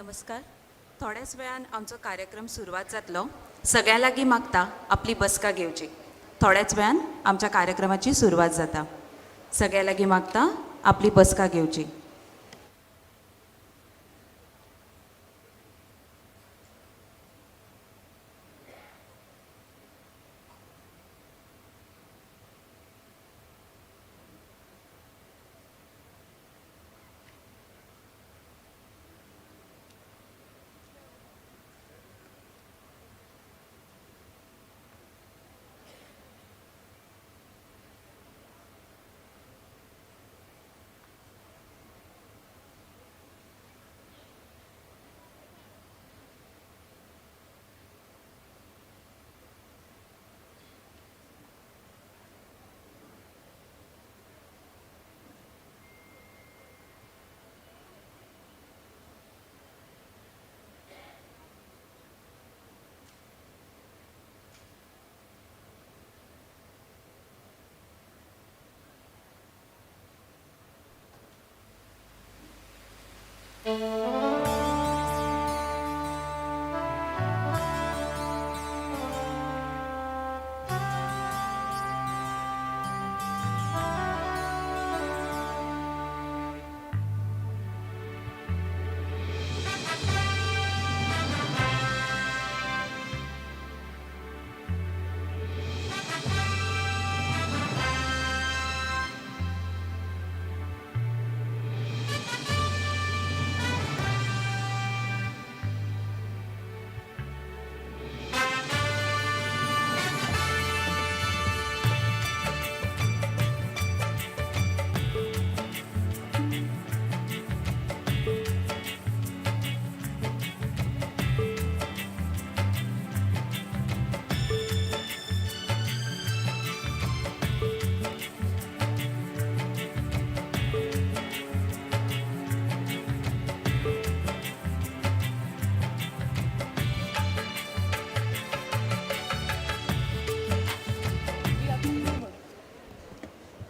नमस्कार. थोड्याच वेळान आमचो कार्यक्रम सुरवात जातलो. सगळ्या लागीं मागता आपली बसका घेवची. थोड्याच वेळान आमच्या कार्यक्रमाची सुरवात जाता. सगळ्या लागीं मागता आपली बसका घेवची.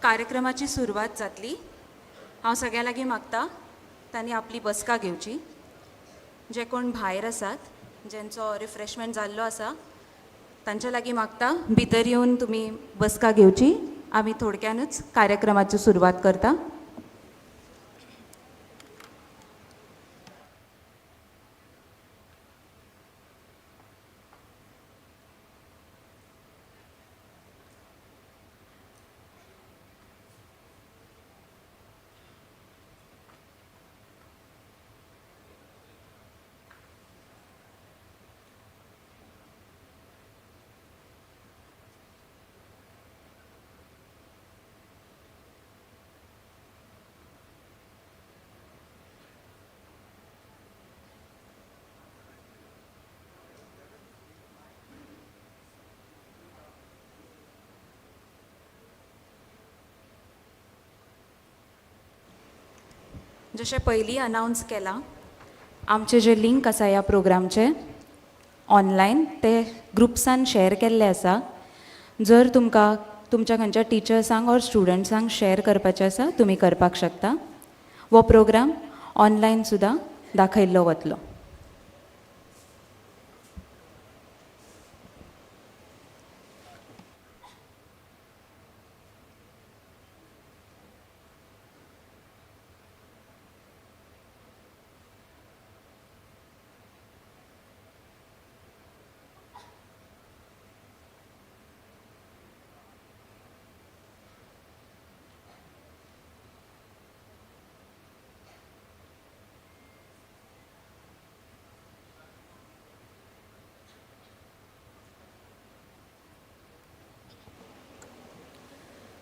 कार्यक्रमाची सुरवात जातली. हांव सगळ्या लागीं मागता तांणी आपली बसका घेवची. जे कोण भायर आसात, जेंचो रिफ्रेशमेंट जाल्लो आसा, तांच्या लागीं मागता भितर येवन तुमी बसका घेवची. आमी थोडक्यानच कार्यक्रमाची सुरवात करता. जशें पयलीं अनावन्स केलां, आमचे जे लिंक आसा ह्या प्रोग्रामचे ऑनलायन ते ग्रुप्सान शेअर केल्ले आसा. जर तुमकां तुमच्या खंयच्या टिचर्सांक ऑर स्टुडंट्सांक शेअर करपाचें आसा, तुमी करपाक शकता. हो प्रोग्राम ऑनलायन सुद्दां दाखयल्लो वतलो.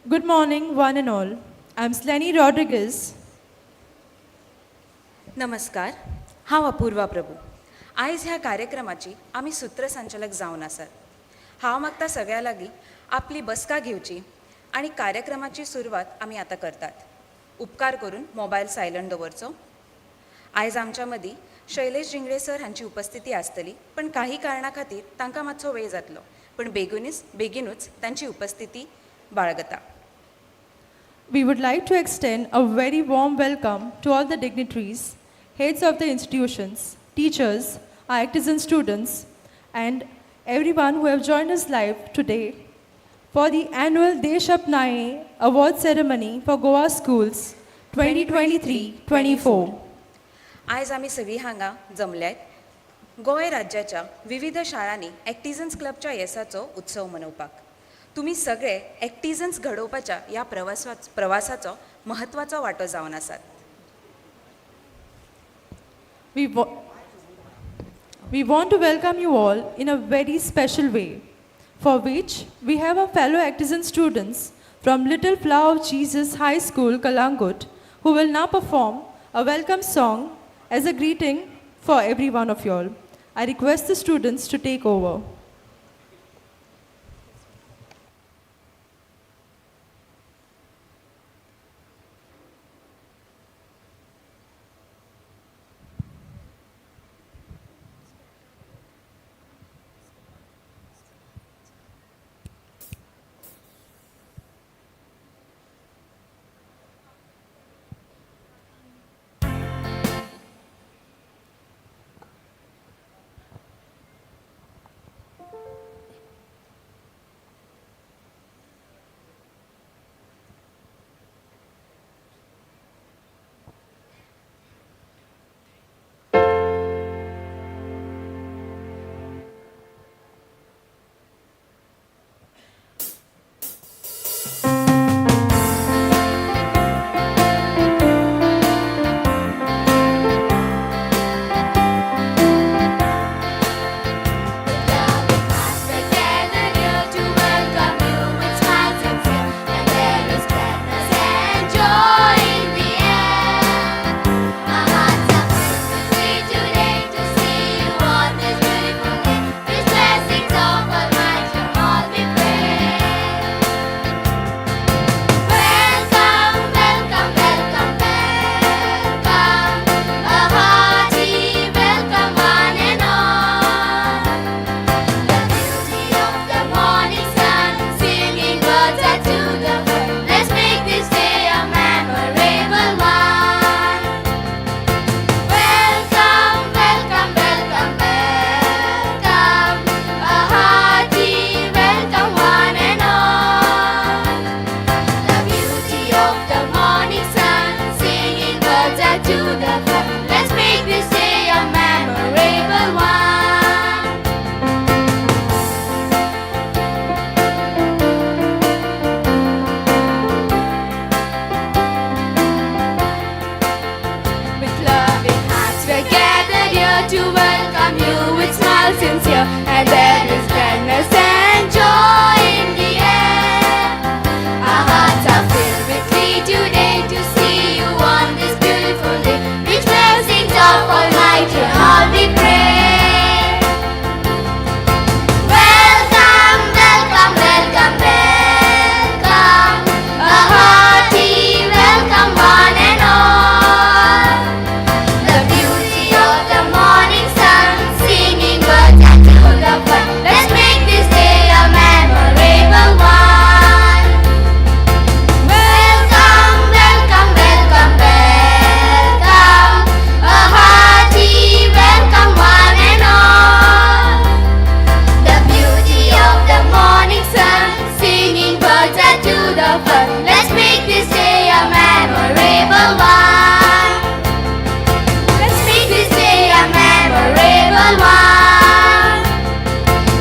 Good morning, one and all. I'm Sleni Rodriguez. नमस्कार. हांव अपूर्वा प्रभू. आयज ह्या कार्यक्रमाची आमी सूत्रसंचालक जावन आसात. हांव मागता सगळ्या लागीं आपली बसका घेवची आनी कार्यक्रमाची सुरवात आमी आतां करतात. उपकार करून मोबायल सायलंट दवरचो. आयज आमच्या मदीं शैलेश जिंगडे सर हांची उपस्थिती आसतली, पण काही कारणा खातीर तांकां मातसो वेळ जातलो. पण बेगीनूच तांची उपस्थिती बाळगता. We would like to extend a very warm welcome to all the dignitaries, heads of the institutions, teachers, our ACTiZENS students, and everyone who have joined us live today for the annual Desh Apnayen Award Ceremony for Goa Schools 2023-24. आयज आमी सगळीं हांगा जमल्यात गोंय राज्याच्या विविध शाळांनी ACTiZENS क्लबच्या येसाचो उत्सव मनोवपाक. तुमी सगळे ACTiZENS घडोवपाच्या ह्या प्रवासाचो महत्वाचो वांटो जावन आसात. We want to welcome you all in a very special way, for which we have our fellow ACTiZENS students from Little Flower of Jesus High School, Kalangut, who will now perform a welcome song as a greeting for every one of you all. I request the students to take over. And there is gladness and joy in the air. Our hearts are filled with glee today to see you on this beautiful day. Rich blessings of Almighty, all we pray. Welcome, welcome, welcome, welcome. A hearty welcome, one and all. The beauty of the morning sun, singing birds and to the fun. Let's make this day a memorable one. Welcome, welcome, welcome, welcome. A hearty welcome, one and all. The beauty of the morning sun, singing birds and to the fun. Let's make this day a memorable one. Let's make this day a memorable one.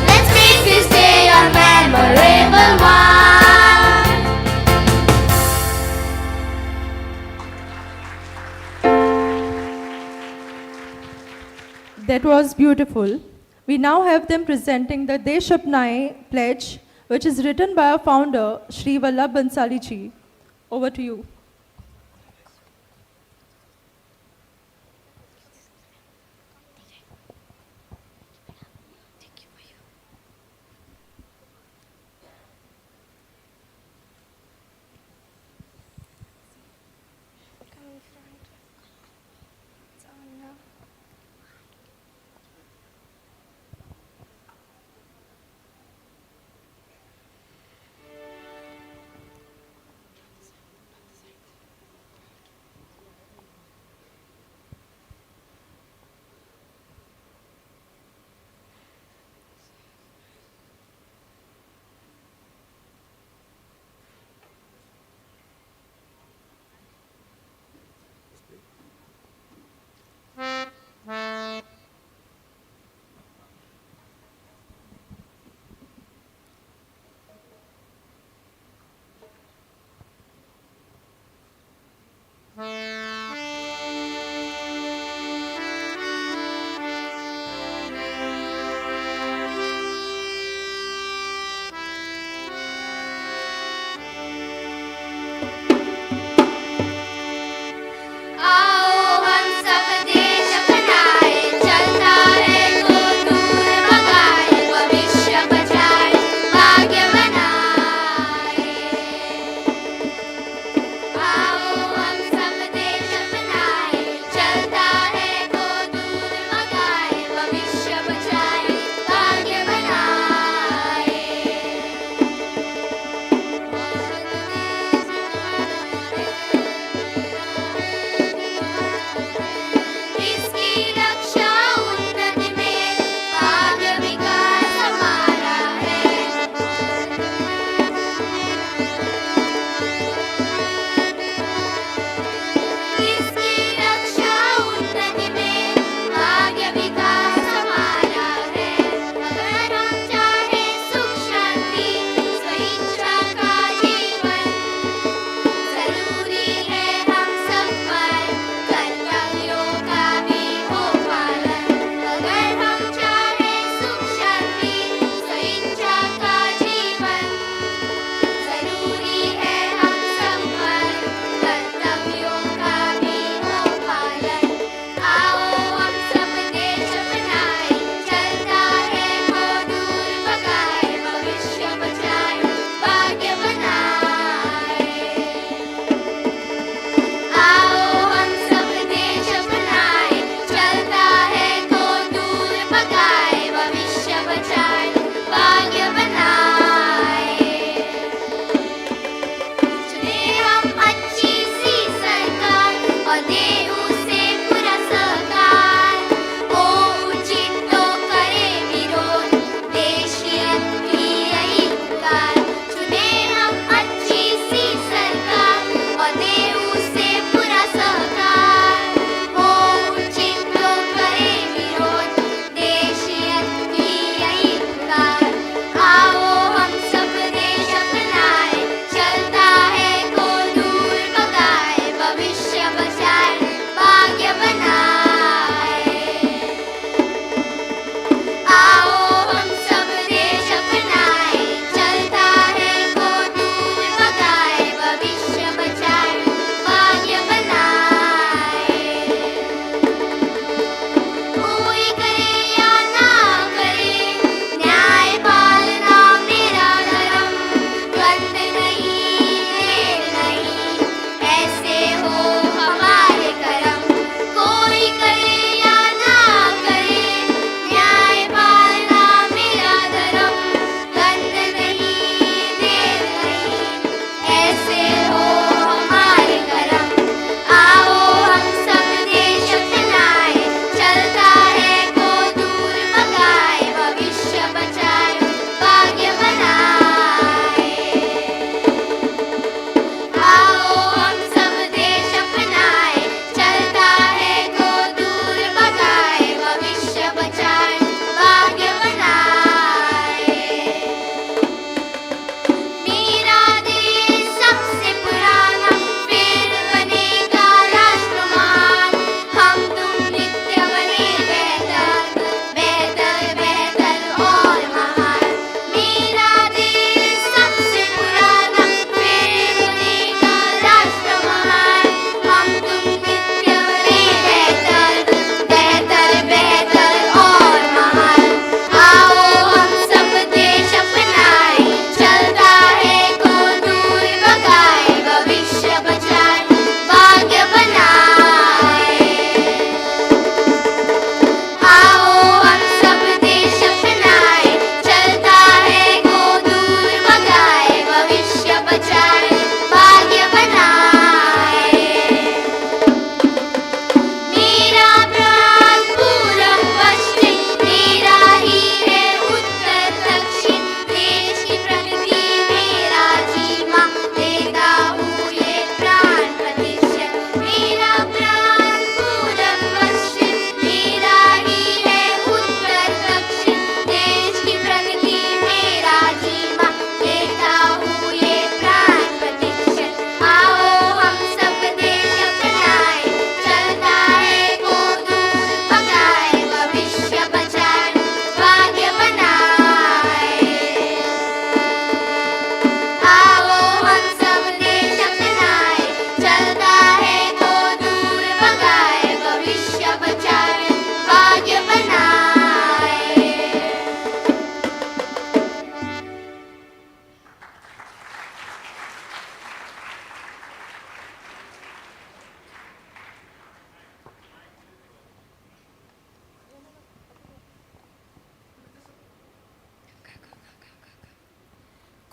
Let's make this day a memorable one. That was beautiful. We now have them presenting the Desh Apnayen pledge, which is written by our founder, Shri Vallabh Bansali ji. Over to you.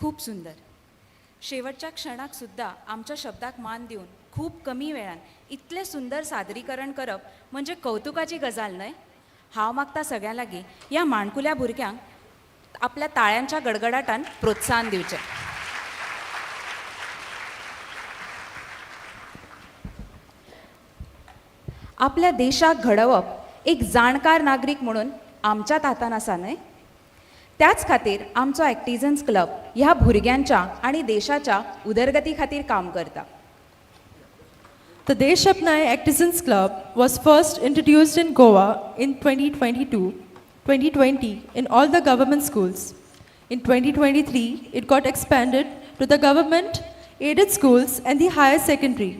खूप सुंदर. शेवटच्या क्षणाक सुद्धा आमच्या शब्दाक मान दिवन खूप कमी वेळान इतलें सुंदर सादरीकरण करप म्हणजे कौतुकाची गजाल न्हय. हांव मागता सगळ्यां लागीं ह्या माणकुल्या भुरग्यांक आपल्या ताळ्यांच्या गडगडाटान प्रोत्साहन दिवचें. आपल्या देशाक घडवप एक जाणकार नागरीक म्हणून आमच्याच हातान आसा न्हय. त्याच खातीर आमचो ACTiZENS क्लब ह्या भुरग्यांच्या आणि देशाच्या उदरगती खातीर काम करता. The Desh Apnayen ACTiZENS Club was first introduced in Goa in 2020 in all the government schools. In 2023, it got expanded to the government, aided schools and the higher secondary.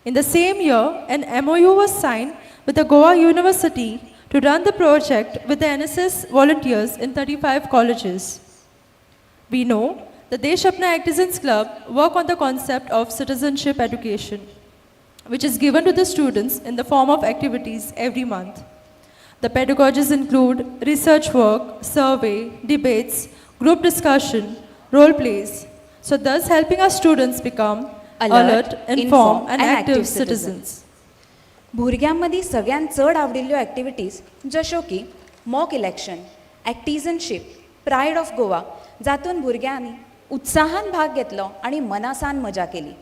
In the same year, an MOU was signed with the Goa University to run the project with the NSS volunteers in 35 colleges. We know the Desh Apnayen ACTiZENS Club work on the concept of citizenship education, which is given to the students in the form of activities every month. The pedagogies include research work, survey, debates, group discussion, role plays, so thus helping our students become alert, informed and active citizens. भुरग्यांमदीं सगळ्यांत चड आवडिल्ल्यो activities जश्यो की mock election, एक्टिझनशीप, pride of Goa, जातून भुरग्यांनी उत्साहान भाग घेतलो आनी मनासान मजा केली.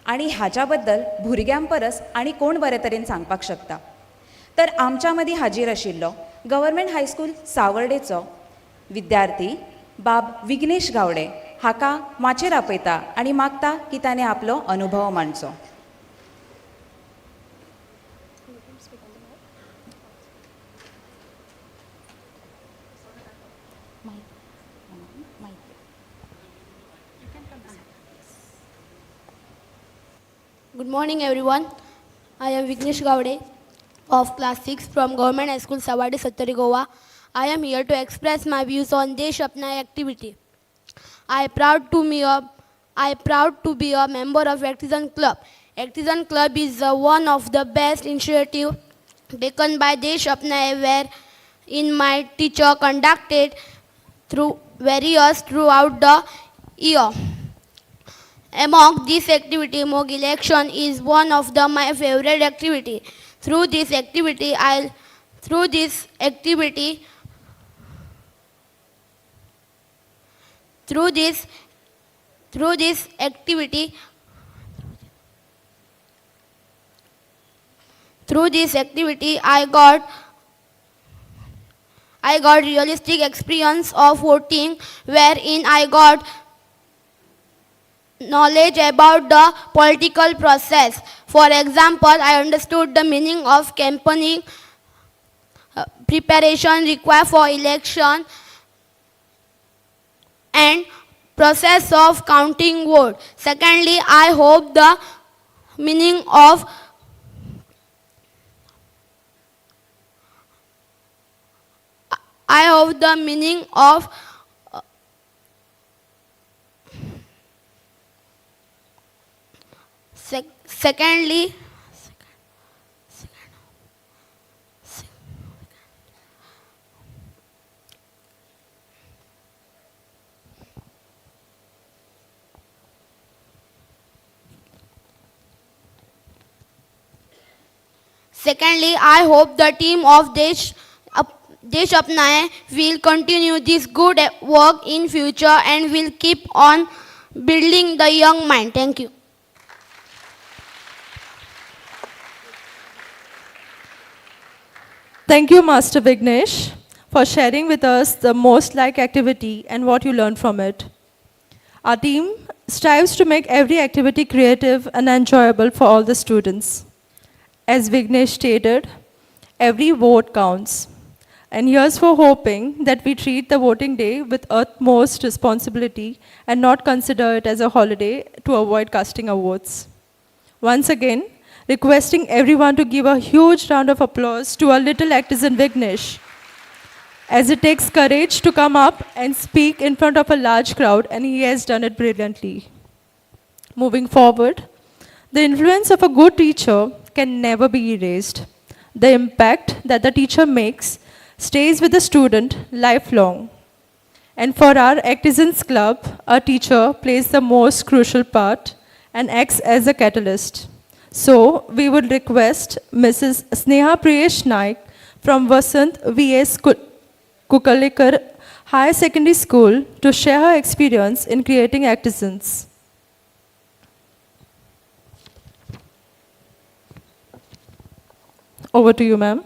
आनी हाच्या बद्दल भुरग्यां परस आनी कोण बरे तरेन सांगपाक शकता. तर आमच्या मदीं हाजीर आशिल्लो गव्हर्मेंट हायस्कूल सावर्डेचो विद्यार्थी बाब विघ्नेश गावडे हाका माचेर आपयता आनी मागता की ताणें आपलो अनुभव मांडचो. Good morning everyone. I am Vignesh Gowde of class 6 from Government High School Savardi Sattari Goa. I am here to express my views on Desh Apnayen activity. I am proud to be a member of ACTiZENS Club. ACTiZENS Club is one of the best initiative taken by Desh Apnayen, where in my teacher conducted through various throughout the year. Among this activity, mock election is one of my favorite activity. Through this activity, I got realistic experience of voting, wherein I got knowledge about the political process. For example, I understood the meaning of campaigning, preparation required for election, and process of counting vote. Secondly, I hope the meaning of Secondly, I hope the team of Desh Apnayen will continue this good work in future and will keep on building the young mind. Thank you. Thank you, Master Vignesh, for sharing with us the most like activity and what you learned from it. Our team strives to make every activity creative and enjoyable for all the students. As Vignesh stated, every vote counts. And here's for hoping that we treat the voting day with utmost responsibility and not consider it as a holiday to avoid casting our votes. Once again, requesting everyone to give a huge round of applause to our little ACTiZEN Vignesh, as it takes courage to come up and speak in front of a large crowd, and he has done it brilliantly. Moving forward, the influence of a good teacher can never be erased. The impact that the teacher makes stays with the student lifelong. And for our ACTiZENS Club, a teacher plays the most crucial part and acts as a catalyst. So, we would request Mrs. Sneha Priyesh Naik from Vasant V.S. Kukalekar Higher Secondary School to share her experience in creating ACTiZENS. Over to you, ma'am.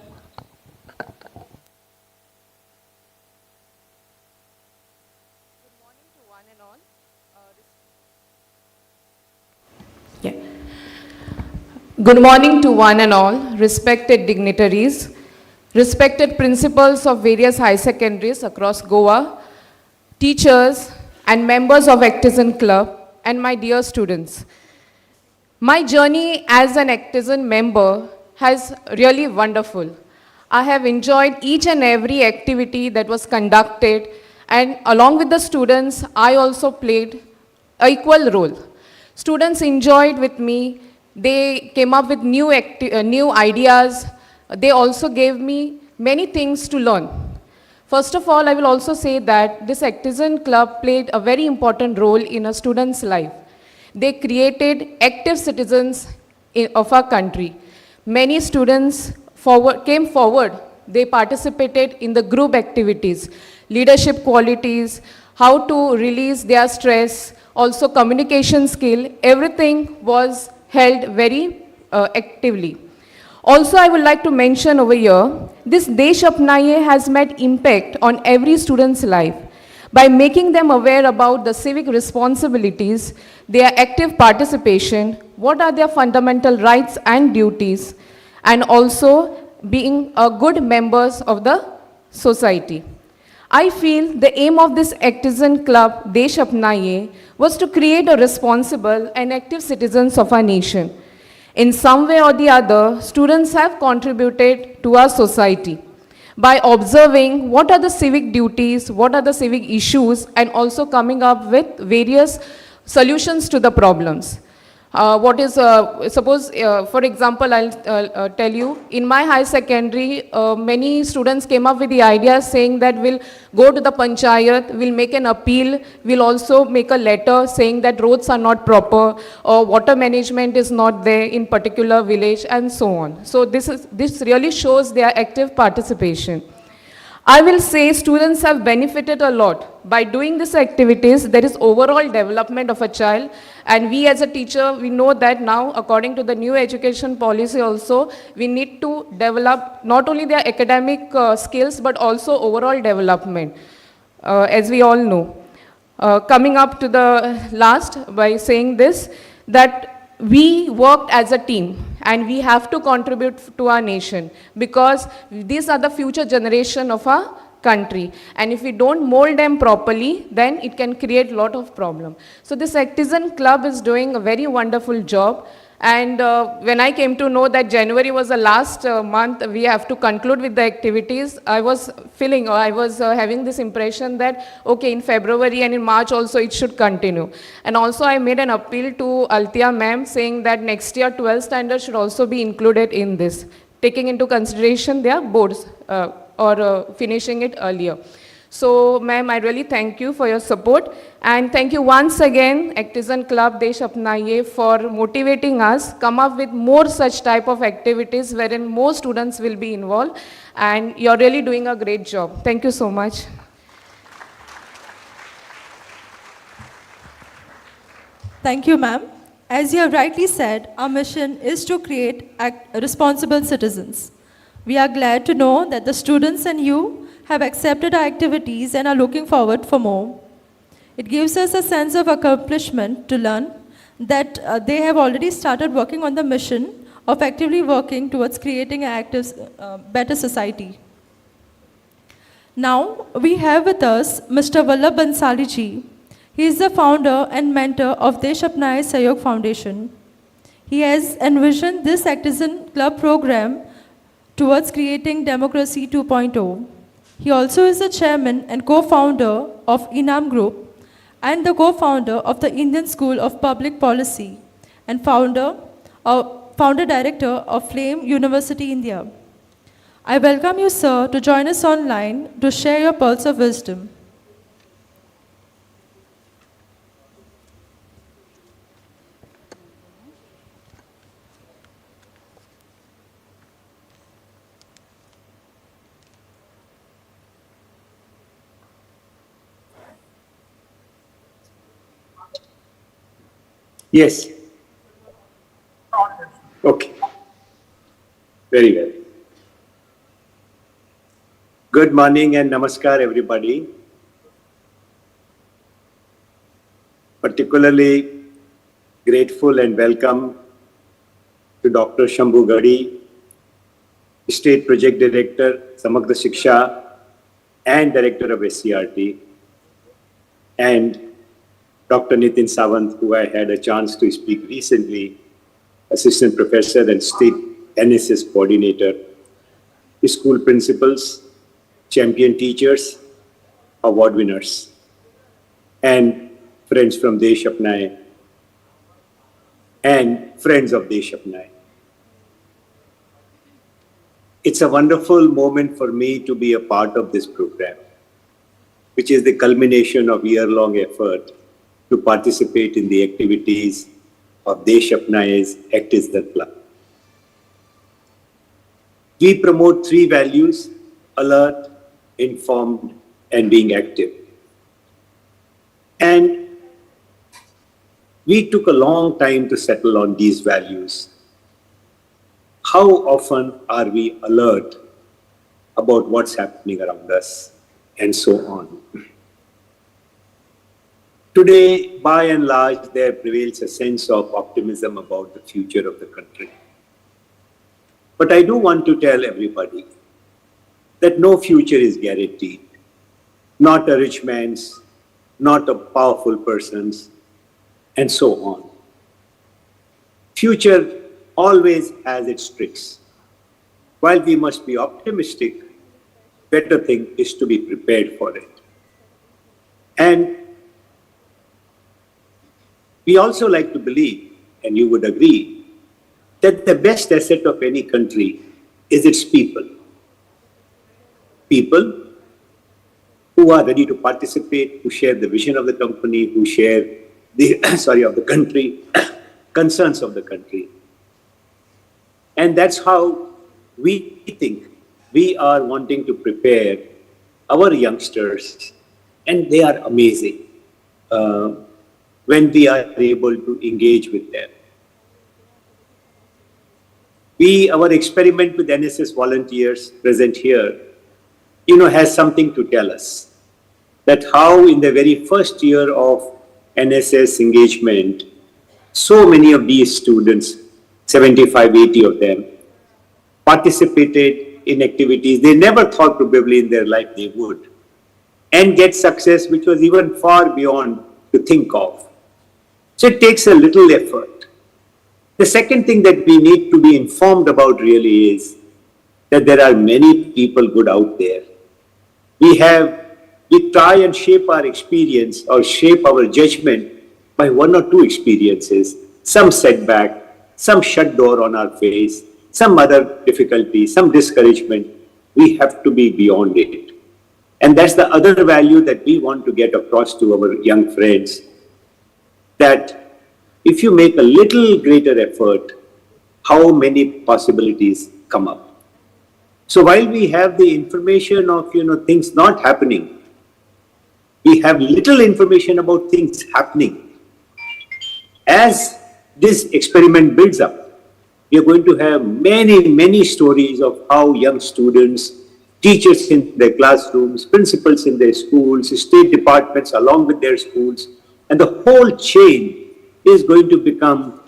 Yeah. Good morning to one and all, respected dignitaries, respected principals of various high secondaries across Goa, teachers and members of ACTiZENS Club, and my dear students. My journey as an ACTiZENS member has really wonderful. I have enjoyed each and every activity that was conducted, and along with the students, I also played an equal role. Students enjoyed with me. They came up with new ideas. They also gave me many things to learn. First of all, I will also say that this ACTiZENS Club played a very important role in a student's life. They created active citizens of our country. Many students came forward. They participated in the group activities, leadership qualities, how to release their stress, also communication skill. Everything was held very actively. Also, I would like to mention over here, this Desh Apnayen has made impact on every student's life by making them aware about the civic responsibilities, their active participation, what are their fundamental rights and duties, and also being good members of the society. I feel the aim of this ACTiZENS Club, Desh Apnayen, was to create a responsible and active citizens of our nation. In some way or the other, students have contributed to our society by observing what are the civic duties, what are the civic issues, and also coming up with various solutions to the problems. For example, I'll tell you, in my high secondary, many students came up with the idea saying that we'll go to the panchayat, we'll make an appeal, we'll also make a letter saying that roads are not proper, or water management is not there in particular village, and so on. So this really shows their active participation. I will say students have benefited a lot. By doing these activities, there is overall development of a child, and we as a teacher, we know that now, according to the new education policy also, we need to develop not only their academic skills, but also overall development, as we all know. Coming up to the last by saying this, that we worked as a team and we have to contribute to our nation because these are the future generation of our country, and if we don't mold them properly, then it can create a lot of problem. So this ACTiZENS Club is doing a very wonderful job, and when I came to know that January was the last month we have to conclude with the activities, I was having this impression that okay, in February and in March also it should continue. And also I made an appeal to Althea ma'am saying that next year 12th standard should also be included in this, taking into consideration their boards or finishing it earlier. So, ma'am, I really thank you for your support, and thank you once again, ACTiZENS Club Desh Apnayen, for motivating us, come up with more such type of activities wherein more students will be involved, and you're really doing a great job. Thank you so much. Thank you, ma'am. As you have rightly said, our mission is to create responsible citizens. We are glad to know that the students and you have accepted our activities and are looking forward for more. It gives us a sense of accomplishment to learn that they have already started working on the mission of actively working towards creating an active, better society. Now, we have with us Mr. Vallabh Bansali ji. He is the founder and mentor of Desh Apnayen Sahayog Foundation. He has envisioned this ACTiZENS Club program towards creating Democracy 2.0. He also is the chairman and co-founder of Inam Group and the co-founder of the Indian School of Public Policy and founder director of Flame University India. I welcome you, sir, to join us online to share your pearls of wisdom. Yes. Okay. Very well. Good morning and namaskar, everybody. Particularly grateful and welcome to Dr. Shambhu Gadi, State Project Director, Samagra Shiksha, and Director of SCRT, and Dr. Nitin Sawant, who I had a chance to speak recently, Assistant Professor and State NSS Coordinator, school principals, champion teachers, award winners, and friends from Desh Apnayen, and friends of Desh Apnayen. It's a wonderful moment for me to be a part of this program, which is the culmination of year-long effort to participate in the activities of Desh Apnayen's ACTiZENS Club. We promote three values: alert, informed, and being active. And we took a long time to settle on these values. How often are we alert about what's happening around us, and so on? Today, by and large, there prevails a sense of optimism about the future of the country. But I do want to tell everybody that no future is guaranteed. Not a rich man's, not a powerful person's, and so on. Future always has its tricks. While we must be optimistic, better thing is to be prepared for it. And we also like to believe, and you would agree, that the best asset of any country is its people. People who are ready to participate, who share the vision of the company, who share the, of the country, concerns of the country. And that's how we think we are wanting to prepare our youngsters, and they are amazing when we are able to engage with them. Our experiment with NSS volunteers present here, has something to tell us. That how in the very first year of NSS engagement, so many of these students, 75, 80 of them, participated in activities they never thought probably in their life they would, and get success which was even far beyond to think of. So it takes a little effort. The second thing that we need to be informed about really is that there are many people good out there. We try and shape our experience or shape our judgment by one or two experiences, some setback, some shut door on our face, some other difficulty, some discouragement. We have to be beyond it. And that's the other value that we want to get across to our young friends, that if you make a little greater effort, how many possibilities come up. So while we have the information of, things not happening, we have little information about things happening. As this experiment builds up, we are going to have many, many stories of how young students, teachers in their classrooms, principals in their schools, state departments along with their schools, and the whole chain is going to become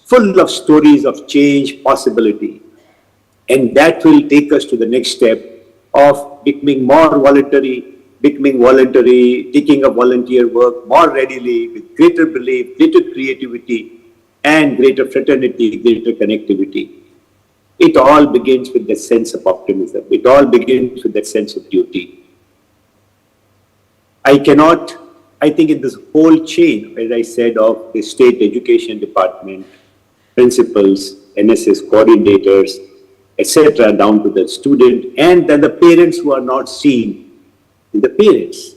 full of stories of change, possibility. And that will take us to the next step of becoming more voluntary, taking up volunteer work more readily, with greater belief, greater creativity, and greater fraternity, greater connectivity. It all begins with that sense of optimism. It all begins with that sense of duty. I think in this whole chain, as I said, of the state education department, principals, NSS coordinators, etc., down to the student, and then the parents who are not seen, the parents,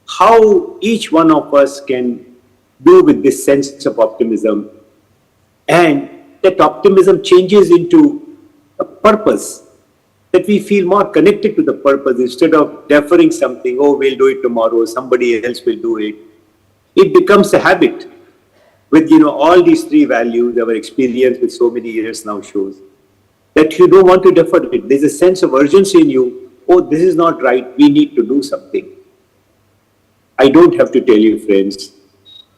how each one of us can do with this sense of optimism, and that optimism changes into a purpose, that we feel more connected to the purpose instead of deferring something, oh, we'll do it tomorrow, somebody else will do it. It becomes a habit. with, all these three values, our experience with so many years now shows that you don't want to defer it. There's a sense of urgency in you. Oh, this is not right. We need to do something. I don't have to tell you, friends,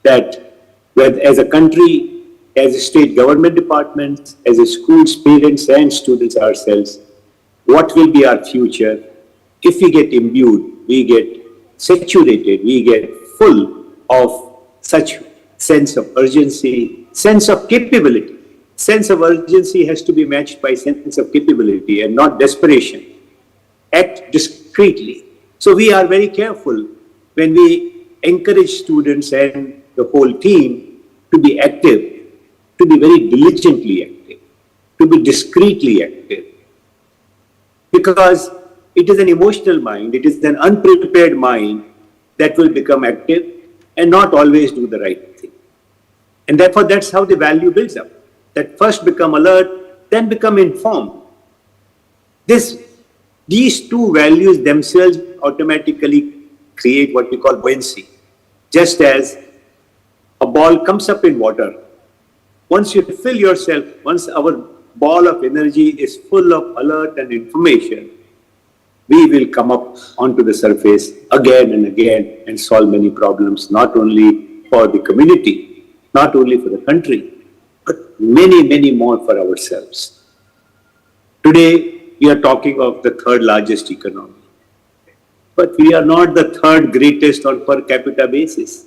that as a country, as a state government departments, as a schools, parents and students ourselves, what will be our future if we get imbued, we get saturated, we get full of such sense of urgency, sense of capability. Sense of urgency has to be matched by sense of capability and not desperation. Act discreetly. So we are very careful when we encourage students and the whole team to be active, to be very diligently active, to be discreetly active. Because it is an emotional mind, it is an unprepared mind that will become active and not always do the right thing. And therefore, that's how the value builds up. That first become alert, then become informed. These two values themselves automatically create what we call buoyancy. Just as a ball comes up in water, once you fill yourself, once our ball of energy is full of alert and information, we will come up onto the surface again and again and solve many problems, not only for the community, not only for the country, but many, many more for ourselves. Today, we are talking of the third largest economy. But we are not the third greatest on per capita basis.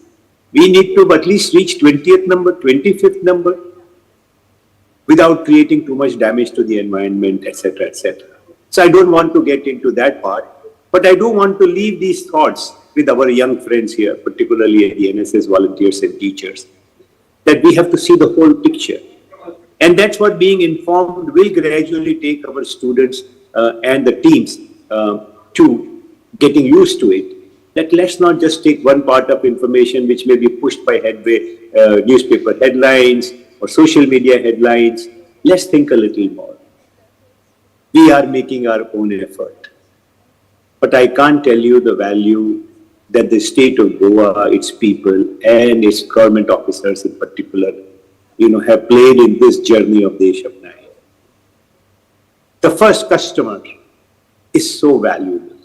We need to at least reach 20th number, 25th number, without creating too much damage to the environment, etc., etc. So I don't want to get into that part, but I do want to leave these thoughts with our young friends here, particularly the NSS volunteers and teachers, that we have to see the whole picture. And that's what being informed will gradually take our students and the teams to getting used to it. That let's not just take one part of information which may be pushed by newspaper headlines or social media headlines. Let's think a little more. We are making our own effort. But I can't tell you the value that the state of Goa, its people, and its government officers in particular, have played in this journey of Desh Apnayen. The first customer is so valuable.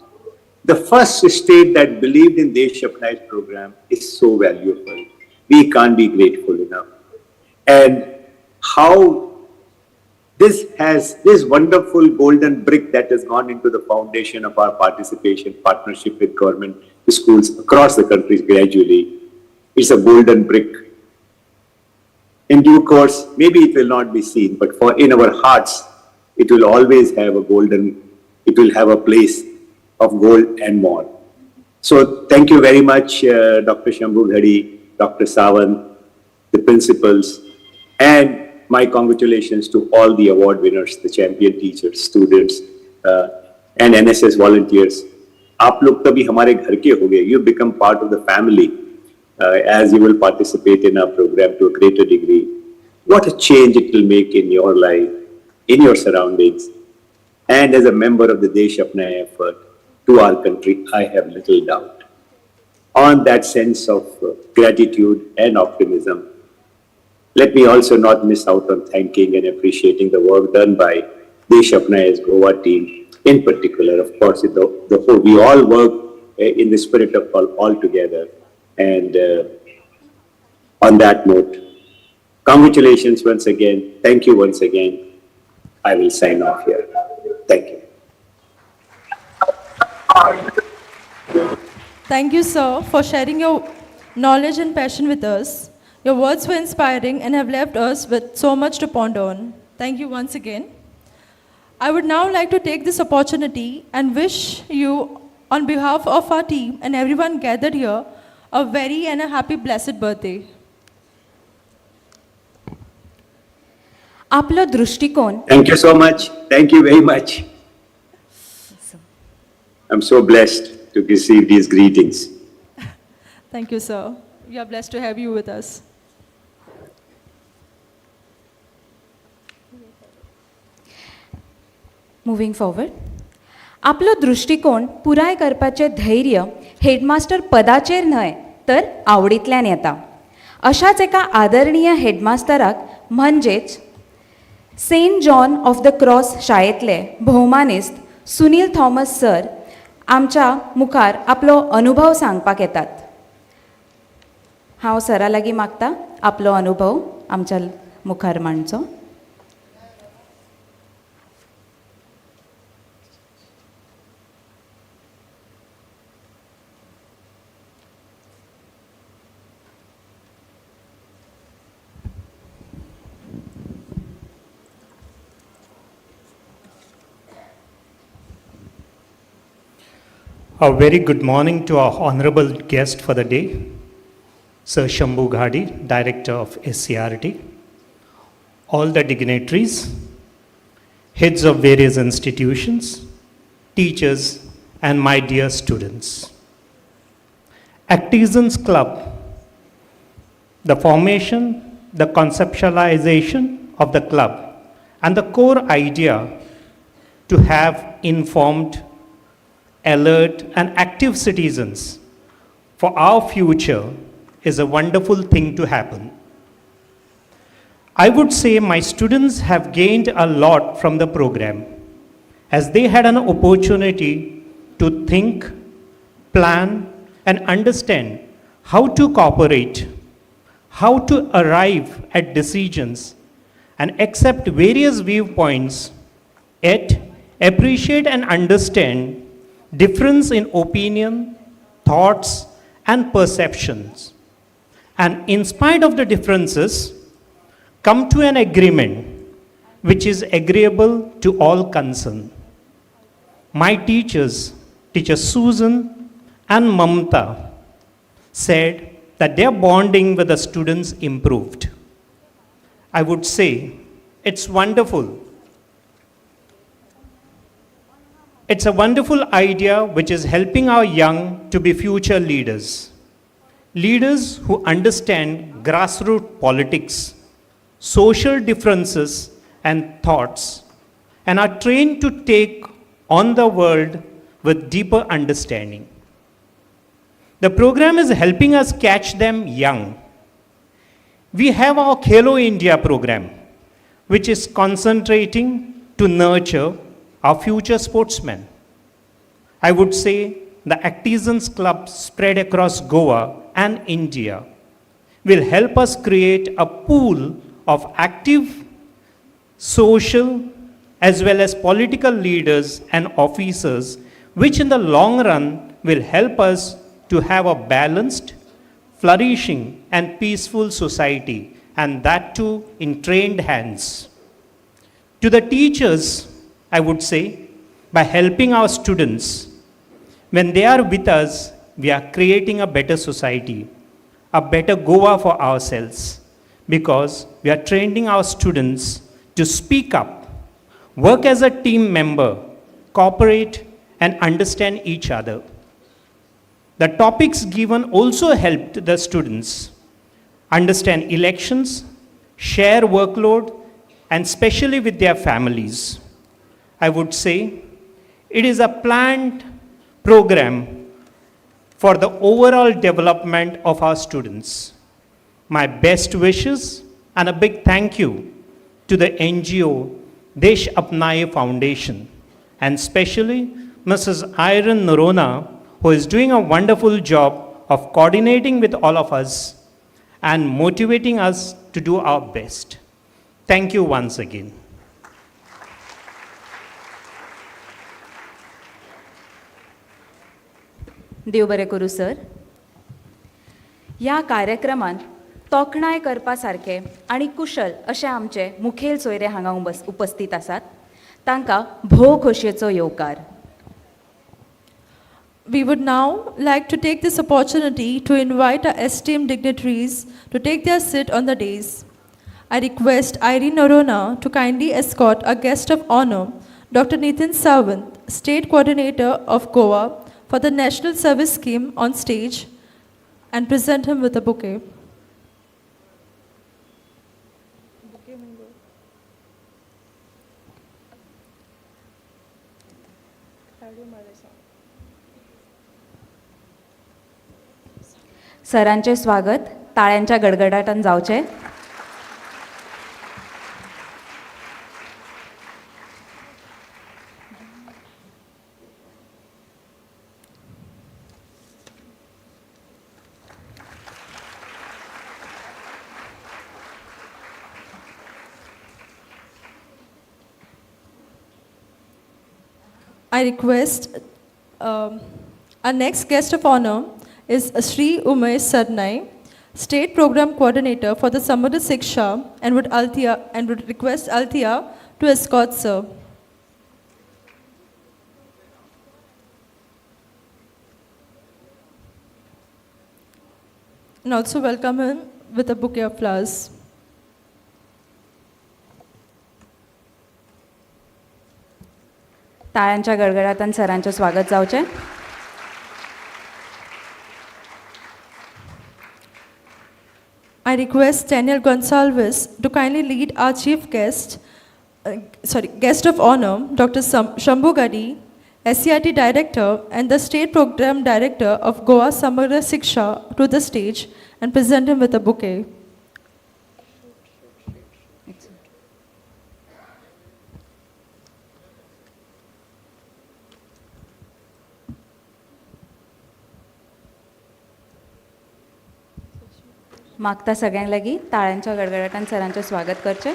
The first state that believed in Desh Apnayen program is so valuable. We can't be grateful enough. And how this wonderful golden brick that has gone into the foundation of our partnership with government schools across the country gradually, it's a golden brick. In due course, maybe it will not be seen, but in our hearts, it will always have it will have a place of gold and more. So thank you very much, Dr. Shambhu Ghadi, Dr. Sawant, the principals, and my congratulations to all the award winners, the champion teachers, students, and NSS volunteers. आप लोग तभी हमारे घर के हो गए. You become part of the family as you will participate in our program to a greater degree. What a change it will make in your life, in your surroundings, and as a member of the Desh Apnayen effort to our country, I have little doubt. On that sense of gratitude and optimism, let me also not miss out on thanking and appreciating the work done by Desh Apnayen's Goa team, in particular. Of course, we all work in the spirit of all together. And on that note, congratulations once again. Thank you once again. I will sign off here. Thank you. Thank you, sir, for sharing your knowledge and passion with us. Your words were inspiring and have left us with so much to ponder on. Thank you once again. I would now like to take this opportunity and wish you, on behalf of our team and everyone gathered here, a very and a happy blessed birthday. आपला दृष्टिकोन. Thank you so much. Thank you very much. I'm so blessed to receive these greetings. Thank you, sir. We are blessed to have you with us. Moving forward. आपलो दृष्टिकोन पुराय करपाचे धैर्य headmaster पदाचेर न्हय तर आवडींतल्यान येता. अशाच एका आदरणीय हेडमास्तराक म्हणजेच saint John of the cross शाळेंतले भोवमानिस्त सुनील थॉमस सर आमच्या मुखार आपलो अनुभव सांगपाक येतात. हांव सरा लागीं मागता आपलो अनुभव आमच्या मुखार मांडचो. A very good morning to our honorable guest for the day, Sir Shambhu Ghadi, Director of SCRT, all the dignitaries, heads of various institutions, teachers, and my dear students. ACTiZENS Club, the formation, the conceptualization of the club, and the core idea to have informed, alert, and active citizens for our future is a wonderful thing to happen. I would say my students have gained a lot from the program as they had an opportunity to think, plan, and understand how to cooperate, how to arrive at decisions, and accept various viewpoints, yet appreciate and understand difference in opinion, thoughts, and perceptions. And in spite of the differences, come to an agreement which is agreeable to all concerned. My teachers, Teacher Susan and Mamta, said that their bonding with the students improved. I would say it's wonderful. It's a wonderful idea which is helping our young to be future leaders. Leaders who understand grassroots politics, social differences, and thoughts, and are trained to take on the world with deeper understanding. The program is helping us catch them young. We have our Khelo India program, which is concentrating to nurture our future sportsmen. I would say the ACTiZENS Club spread across Goa and India will help us create a pool of active social as well as political leaders and officers, which in the long run will help us to have a balanced, flourishing, and peaceful society, and that too in trained hands. To the teachers, I would say, by helping our students, when they are with us, we are creating a better society, a better Goa for ourselves, because we are training our students to speak up, work as a team member, cooperate, and understand each other. The topics given also helped the students understand elections, share workload, and especially with their families. I would say it is a planned program for the overall development of our students. My best wishes and a big thank you to the NGO Desh Apnayen Foundation, and especially Mrs. Iron Norona, who is doing a wonderful job of coordinating with all of us and motivating us to do our best. Thank you once again. देव बरें करूं sir. ह्या कार्यक्रमान तोखणाय करपा सारके आनी कुशल अशे आमचे मुखेल सोयरे हांगा उपस्थित आसात. तांकां भोव खोशयेचो येवकार. We would now like to take this opportunity to invite our esteemed dignitaries to take their seat on the dais. I request Irene Norona to kindly escort our guest of honor, Dr. Nitin Sawant, State Coordinator of Goa for the National Service Scheme, on stage and present him with a bouquet. सरांचे स्वागत टाळ्यांच्या गडगडाटान जावचे. I request our next guest of honor is Sri Umesh Sarnai, State Program Coordinator for the Samudra Siksha, and would request Althea to escort sir. And also welcome him with a bouquet of flowers. टाळ्यांच्या गडगडाटान सरांचे स्वागत जावचे. I request Daniel Gonsalves to kindly lead our guest of honor, Dr. Shambhu Gadi, SCRT Director and the State Program Director of Goa Samudra Siksha to the stage and present him with a bouquet. मागता सगळ्यांक लागीं टाळ्यांच्या गडगडाटान सरांचें स्वागत करचें.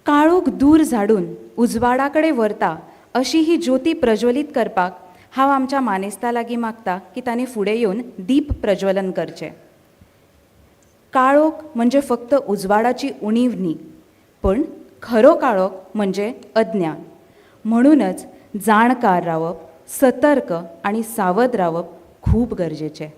काळोख दूर झाडून उजवाडा कडेन व्हरता अशी ही ज्योती प्रज्वलीत करपाक हांव आमच्या मानेस्ता लागीं मागता की तांणी फुडें येवन दीप प्रज्वलन करचें. काळोख म्हणजे फक्त उजवाडाची उणीव न्ही, पण खरो काळोख म्हणजे अज्ञान. म्हणूनच जाणकार रावप, सतर्क आणि सावध रावप खूब गरजेचें.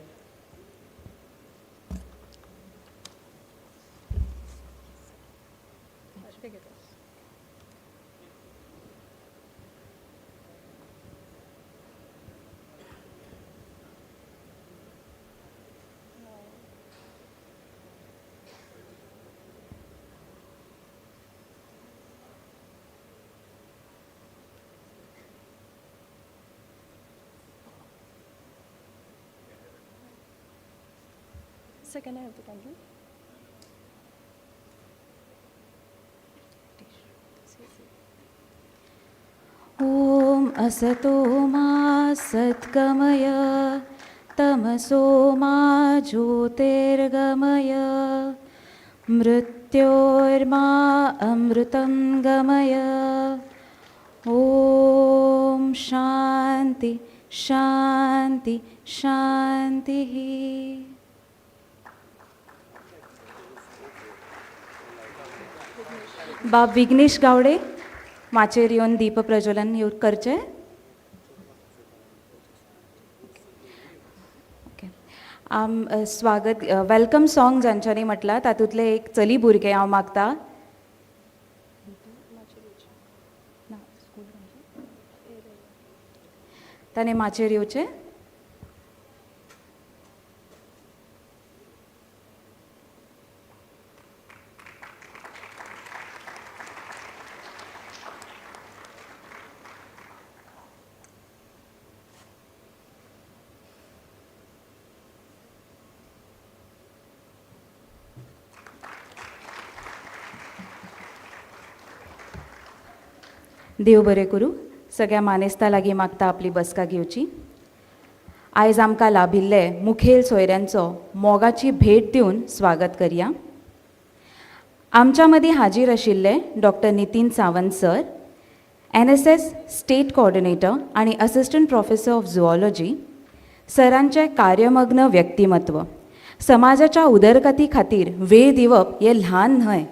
Sir, can I have the candle? ॐ असतो मा सद्गमय तमसो मा ज्योतिर्गमय मृत्योर्मा अमृतं गमय. ॐ शान्ति शान्ति शान्तिः. बाब विघ्नेश गावडे माचेर येवन दीप प्रज्वलन करचें. स्वागत वेलकम सॉंग जांच्यांनी म्हटलां तातूंतलें एक चली भुरगें हांव मागता. ताणें माचेर येवचें. देव बरें करूं. सगळ्या मानेस्ता लागीं मागता आपली बसका घेवची. आयज आमकां लाभिल्ले मुखेल सोयऱ्यांचो मोगाची भेट दिवन स्वागत करया. आमच्या मदीं हाजीर आशिल्ले doctor Nitin Sawant sir, NSS state coordinator आनी असिस्टंट प्रोफेसर ऑफ झुऑलॉजी. सरांचें कार्यमग्न व्यक्तिमत्व, समाजाच्या उदरगती खातीर वेळ दिवप हें ल्हान न्हय,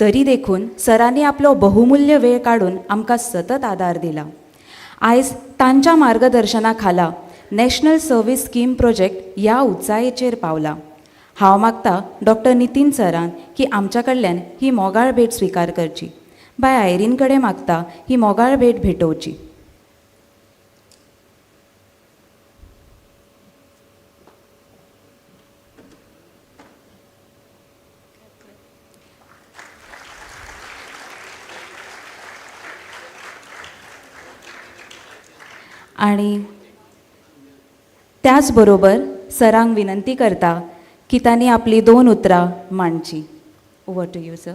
तरी देखून सरांनी आपलो बहुमूल्य वेळ काडून आमकां सतत आदार दिला. आयज तांच्या मार्गदर्शना खाला नॅशनल सर्वीस स्कीम प्रोजेक्ट ह्या उंचायेचेर पावला. हांव मागता डॉक्टर नितीन सरान की आमच्या कडल्यान ही मोगाळ भेट स्विकार करची. बाय आयरीन कडेन मागता ही मोगाळ भेट भेटोवची. आणि त्याचबरोबर सरांक विनंती करता की तांणी आपली 2 उतरां मांडची. Over to you sir.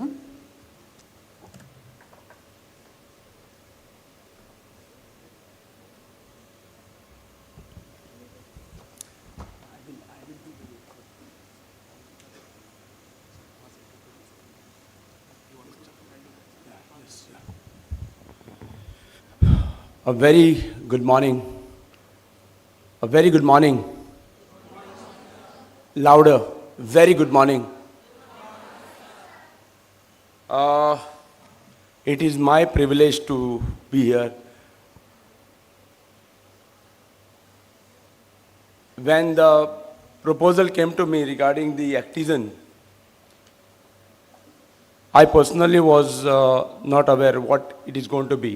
A very good morning. A very good morning. Louder. Very good morning. It is my privilege to be here. When the proposal came to me regarding the ACTiZEN, I personally was not aware what it is going to be.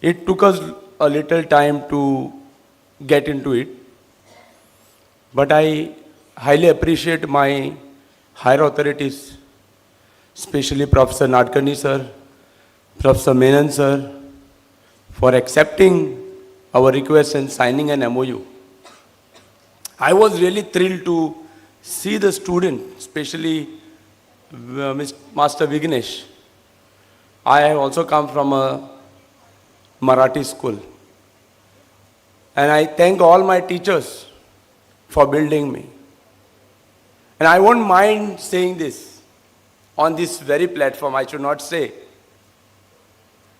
It took us a little time to get into it, but I highly appreciate my higher authorities, especially Professor Nadkarni sir, Professor Menon sir, for accepting our request and signing an MOU. I was really thrilled to see the student, especially Master Vignesh. I have also come from a Marathi school. And I thank all my teachers for building me. And I won't mind saying this on this very platform. I should not say.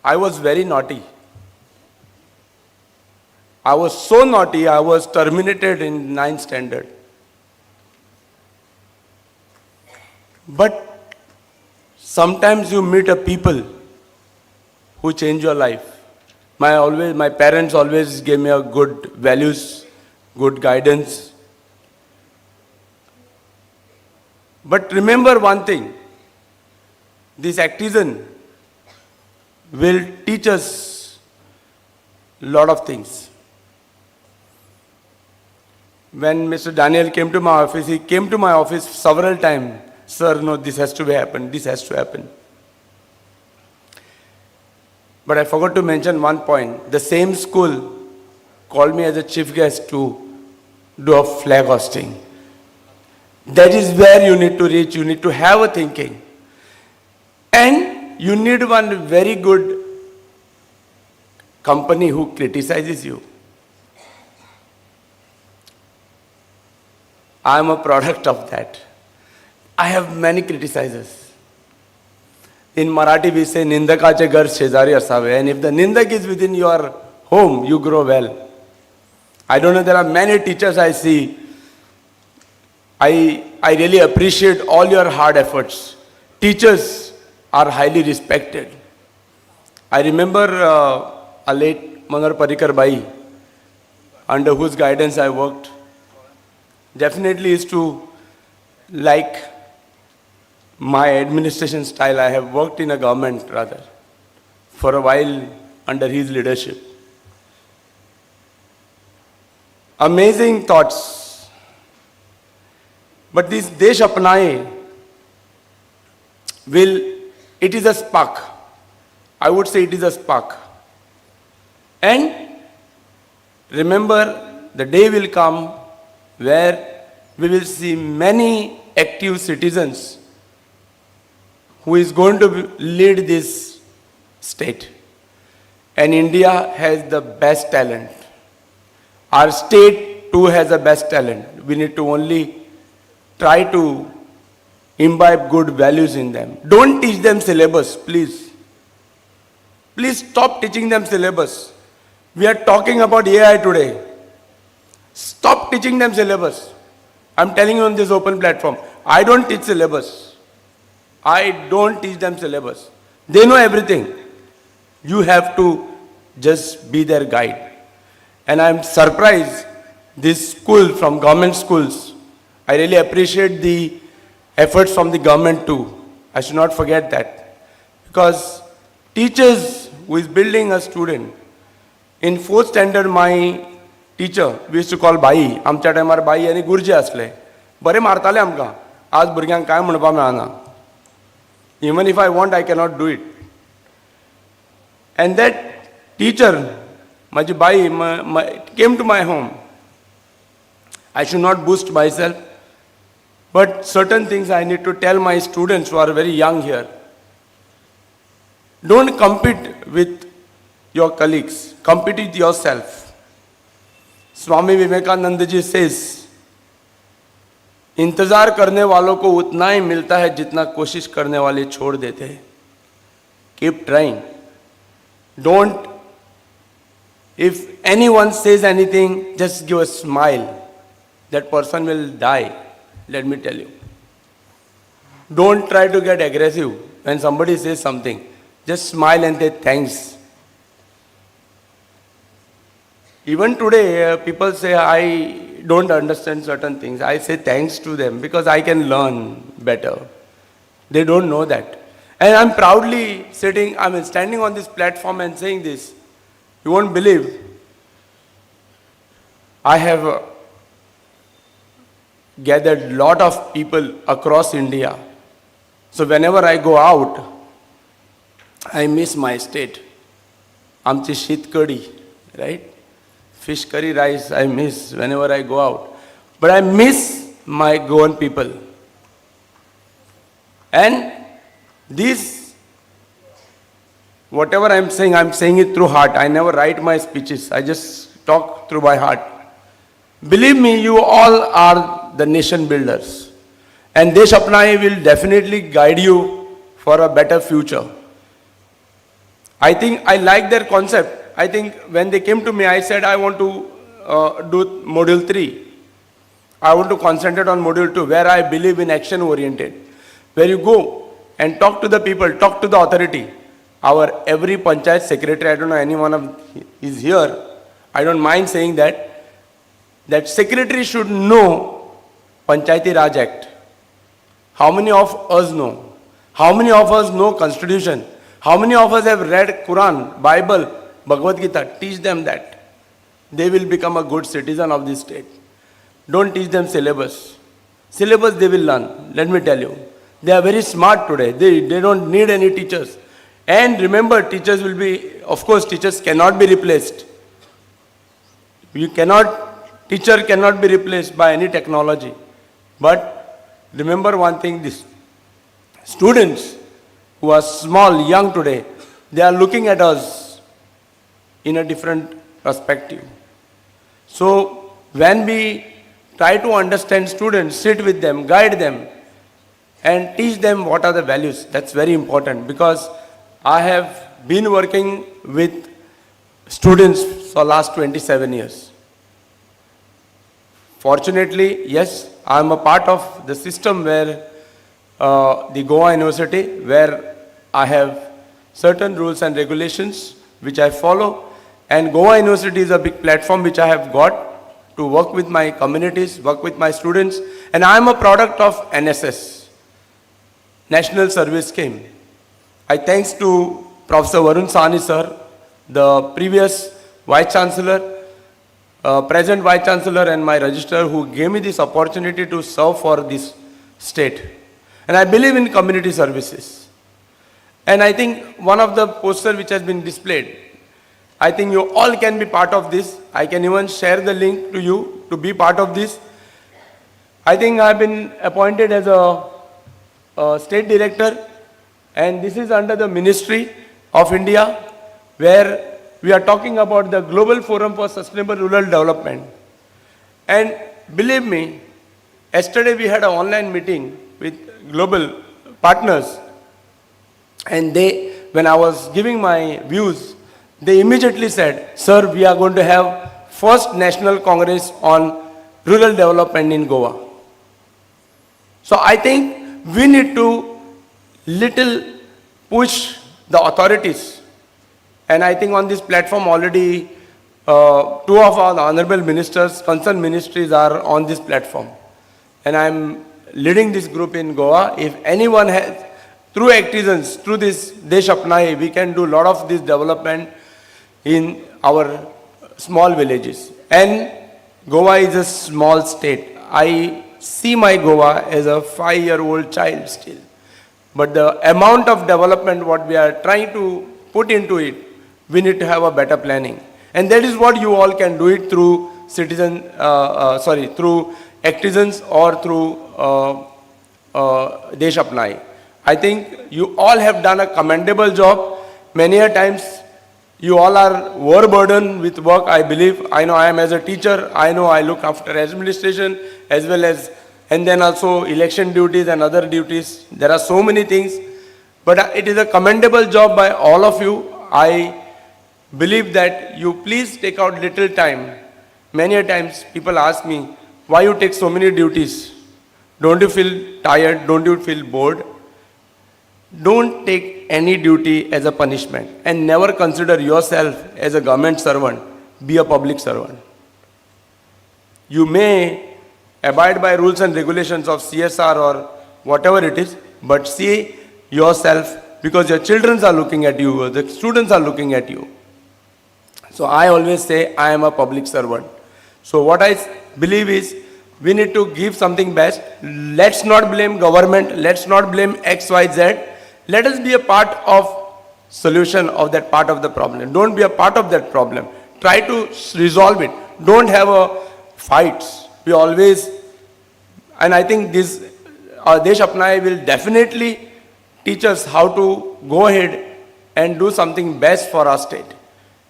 I was very naughty. I was so naughty, I was terminated in 9th standard. But sometimes you meet a people who change your life. My parents always gave me a good values, good guidance. But remember one thing, this ACTiZEN will teach us a lot of things. When Mr. Daniel came to my office, he came to my office several times. Sir, no, this has to happen, this has to happen. But I forgot to mention one point. The same school called me as a chief guest to do a flag hosting. That is where you need to reach. You need to have a thinking. And you need one very good company who criticizes you. I am a product of that. I have many criticizers. In Marathi we say Nindakache ghar shezari asave, and if the Nindak is within your home, you grow well. I don't know, there are many teachers I see. I really appreciate all your hard efforts. Teachers are highly respected. I remember a late Manar Parikar Bai, under whose guidance I worked. Definitely is to like my administration style. I have worked in a government rather for a while under his leadership. Amazing thoughts. But this Desh Apnayen it is a spark. I would say it is a spark. And remember, the day will come where we will see many active citizens who is going to lead this state. And India has the best talent. Our state too has the best talent. We need to only try to imbibe good values in them. Don't teach them syllabus, please. Please stop teaching them syllabus. We are talking about AI today. Stop teaching them syllabus. I'm telling you on this open platform, I don't teach syllabus. I don't teach them syllabus. They know everything. You have to just be their guide. And I'm surprised this school from government schools, I really appreciate the efforts from the government too. I should not forget that. Because teachers who is building a student, in 4th standard my teacher, we used to call Bai, आमच्या टायमार by आणि गुरुजी असले. बरे मारताले आमकां. आज भुरग्यांक काय म्हणपा मेळना. Even if I want, I cannot do it. And that teacher माझी by came to my home. I should not boost myself, but certain things I need to tell my students who are very young here. Don't compete with your colleagues, compete with yourself. Swami Vivekananda ji says, इंतजार करने वालों को उतना ही मिलता है जितना कोशिश करने वाले छोड़ देते हैं. Keep trying. Don't, if anyone says anything, just give a smile. That person will die, let me tell you. Don't try to get aggressive when somebody says something. Just smile and say thanks. Even today, people say, I don't understand certain things. I say thanks to them because I can learn better. They don't know that. And I'm proudly standing on this platform and saying this. You won't believe. I have gathered a lot of people across India. So whenever I go out, I miss my state. Amchi sheet curry, right? Fish curry rice I miss whenever I go out. But I miss my Goan people. And this, whatever I'm saying it through heart. I never write my speeches. I just talk through my heart. Believe me, you all are the nation builders. And Desh Apnayen will definitely guide you for a better future. I think I like their concept. I think when they came to me, I said I want to do module 3. I want to concentrate on module 2, where I believe in action oriented. Where you go and talk to the people, talk to the authority. Our every panchayat secretary, I don't know anyone is here, I don't mind saying that secretary should know Panchayati Raj Act. How many of us know? How many of us know Constitution? How many of us have read Quran, Bible, Bhagavad Gita? Teach them that. They will become a good citizen of this state. Don't teach them syllabus. Syllabus they will learn, let me tell you. They are very smart today. They don't need any teachers. And remember, teachers will be, of course, teachers cannot be replaced. Teacher cannot be replaced by any technology. But remember one thing, this students who are small, young today, they are looking at us in a different perspective. So when we try to understand students, sit with them, guide them, and teach them what are the values. That's very important, because I have been working with students for last 27 years. Fortunately, yes, I am a part of the system where the Goa University, where I have certain rules and regulations which I follow, and Goa University is a big platform which I have got to work with my communities, work with my students, and I am a product of NSS, National Service Scheme. I thanks to Professor Varun Sahni sir, the previous Vice Chancellor, present Vice Chancellor and my registrar, who gave me this opportunity to serve for this state. And I believe in community services. And I think one of the posters which has been displayed, I think you all can be part of this. I can even share the link to you to be part of this. I think I have been appointed as a state director, and this is under the Ministry of India, where we are talking about the Global Forum for Sustainable Rural Development. And believe me, yesterday we had an online meeting with global partners, and when I was giving my views, they immediately said, sir, we are going to have first National Congress on Rural Development in Goa. So I think we need to little push the authorities. And I think on this platform already 2 of our honorable ministers, concerned ministries are on this platform. And I'm leading this group in Goa. If anyone has, through ACTiZENS, through this Desh Apnayen, we can do a lot of this development in our small villages. And Goa is a small state. I see my Goa as a 5-year-old child still. But the amount of development what we are trying to put into it, we need to have a better planning. And that is what you all can do it through through ACTiZENS or through Desh Apnayen. I think you all have done a commendable job. Many a times you all are overburdened with work, I believe. I know I am as a teacher, I know I look after administration as well as, and then also election duties and other duties. There are so many things, but it is a commendable job by all of you. I believe that you please take out little time. Many a times people ask me, why you take so many duties? Don't you feel tired? Don't you feel bored? Don't take any duty as a punishment and never consider yourself as a government servant. Be a public servant. You may abide by rules and regulations of CSR or whatever it is, but see yourself, because your children are looking at you, the students are looking at you. So I always say I am a public servant. So what I believe is we need to give something best. Let's not blame government. Let's not blame X, Y, Z. Let us be a part of solution of that part of the problem. Don't be a part of that problem. Try to resolve it. Don't have a fights. We always, and I think this Desh Apnayen will definitely teach us how to go ahead and do something best for our state.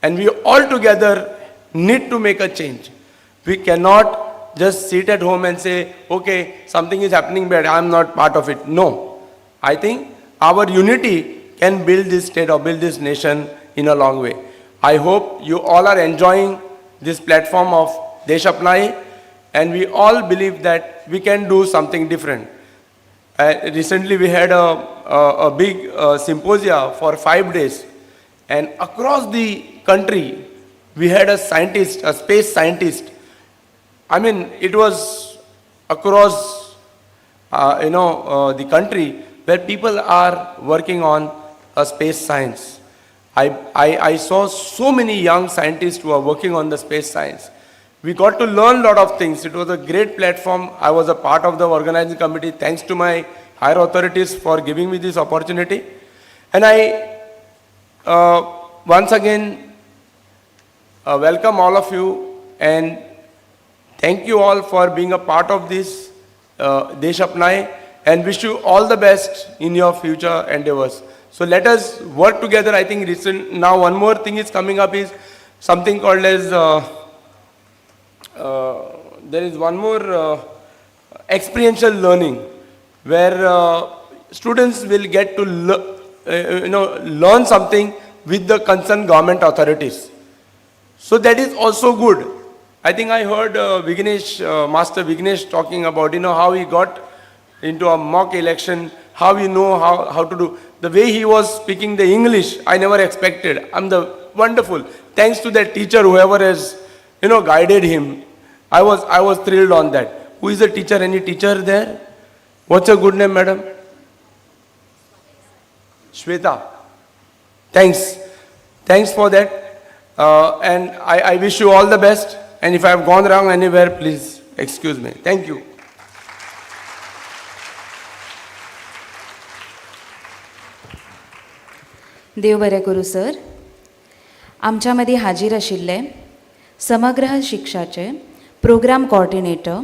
And we all together need to make a change. We cannot just sit at home and say, okay, something is happening bad, I'm not part of it. No. I think our unity can build this state or build this nation in a long way. I hope you all are enjoying this platform of Desh Apnayen, and we all believe that we can do something different. Recently we had a big symposia for 5 days, and across the country we had a scientist, a space scientist. I mean, it was across the country where people are working on a space science. I saw so many young scientists who are working on the space science. We got to learn a lot of things. It was a great platform. I was a part of the organizing committee. Thanks to my higher authorities for giving me this opportunity. And I once again welcome all of you and thank you all for being a part of this Desh Apnayen, and wish you all the best in your future endeavors. So let us work together. I think now one more thing is coming up is something called as, there is one more experiential learning where students will get to learn something with the concerned government authorities. So that is also good. I think I heard Master Vignesh talking about, how he got into a mock election, how you know how to do. The way he was speaking the English, I never expected. Wonderful. Thanks to that teacher, whoever has, guided him. I was thrilled on that. Who is the teacher? Any teacher there? What's your good name, madam? Shweta. Thanks. Thanks for that. And I wish you all the best. And if I have gone wrong anywhere, please excuse me. Thank you. देव बरें करूं sir. आमच्या मदीं हाजीर आशिल्ले समग्र शिक्षाचे program coordinator,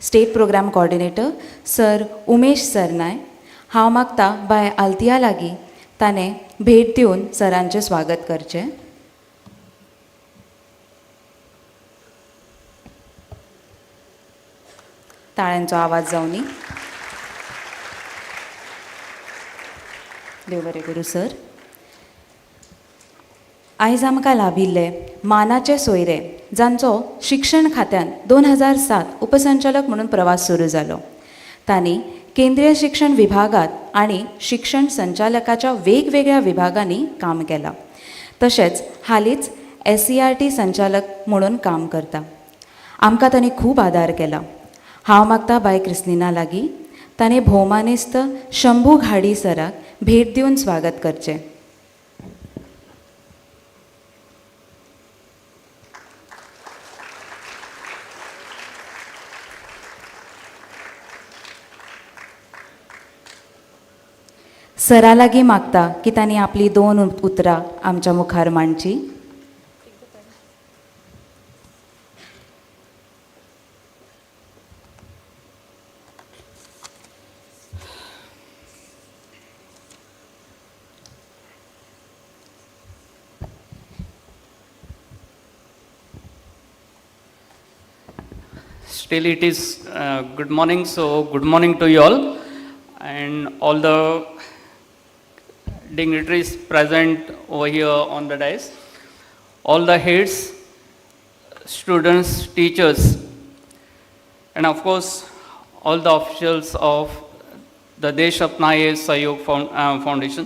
state program coordinator sir Umesh Sarnaik. हांव मागता बाय आल्तिया लागीं ताणें भेट दिवन सरांचें स्वागत करचें. ताळ्यांचो आवाज जावनी. देव बरें करूं सर. आयज आमकां लाभिल्ले मानाचे सोयरे, जांचो शिक्षण खात्यान 2007 उपसंचालक म्हणून प्रवास सुरू जालो. तांणी केंद्रीय शिक्षण विभागात आणि शिक्षण संचालकाच्या वेगवेगळ्या विभागांनी काम केलां. तशेंच हालींच SCRT संचालक म्हणून काम करता. आमकां तांणी खूब आदार केला. हांव मागता बाय क्रिस्लिना लागीं ताणें भोवमानेस्त शंभू घाडी सराक भेट दिवन स्वागत करचें. सरा लागीं मागता की तांणी आपली 2 उतरां आमच्या मुखार मांडची. still it is good morning, so good morning to you all and all the dignitaries present over here on the dais, all the heads, students, teachers, and of course all the officials of the Desh Apnayen Sahayog Foundation.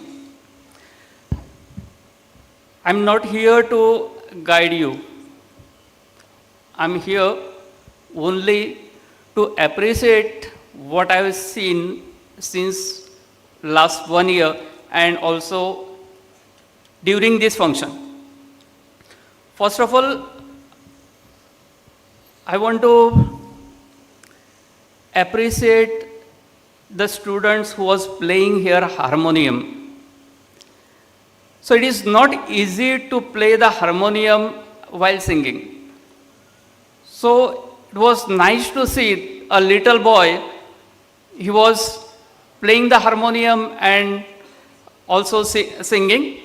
I'm not here to guide you. I'm here only to appreciate what I've seen since last 1 year and also during this function. First of all, I want to appreciate the students who was playing here harmonium. So it is not easy to play the harmonium while singing. So it was nice to see a little boy, he was playing the harmonium and also singing.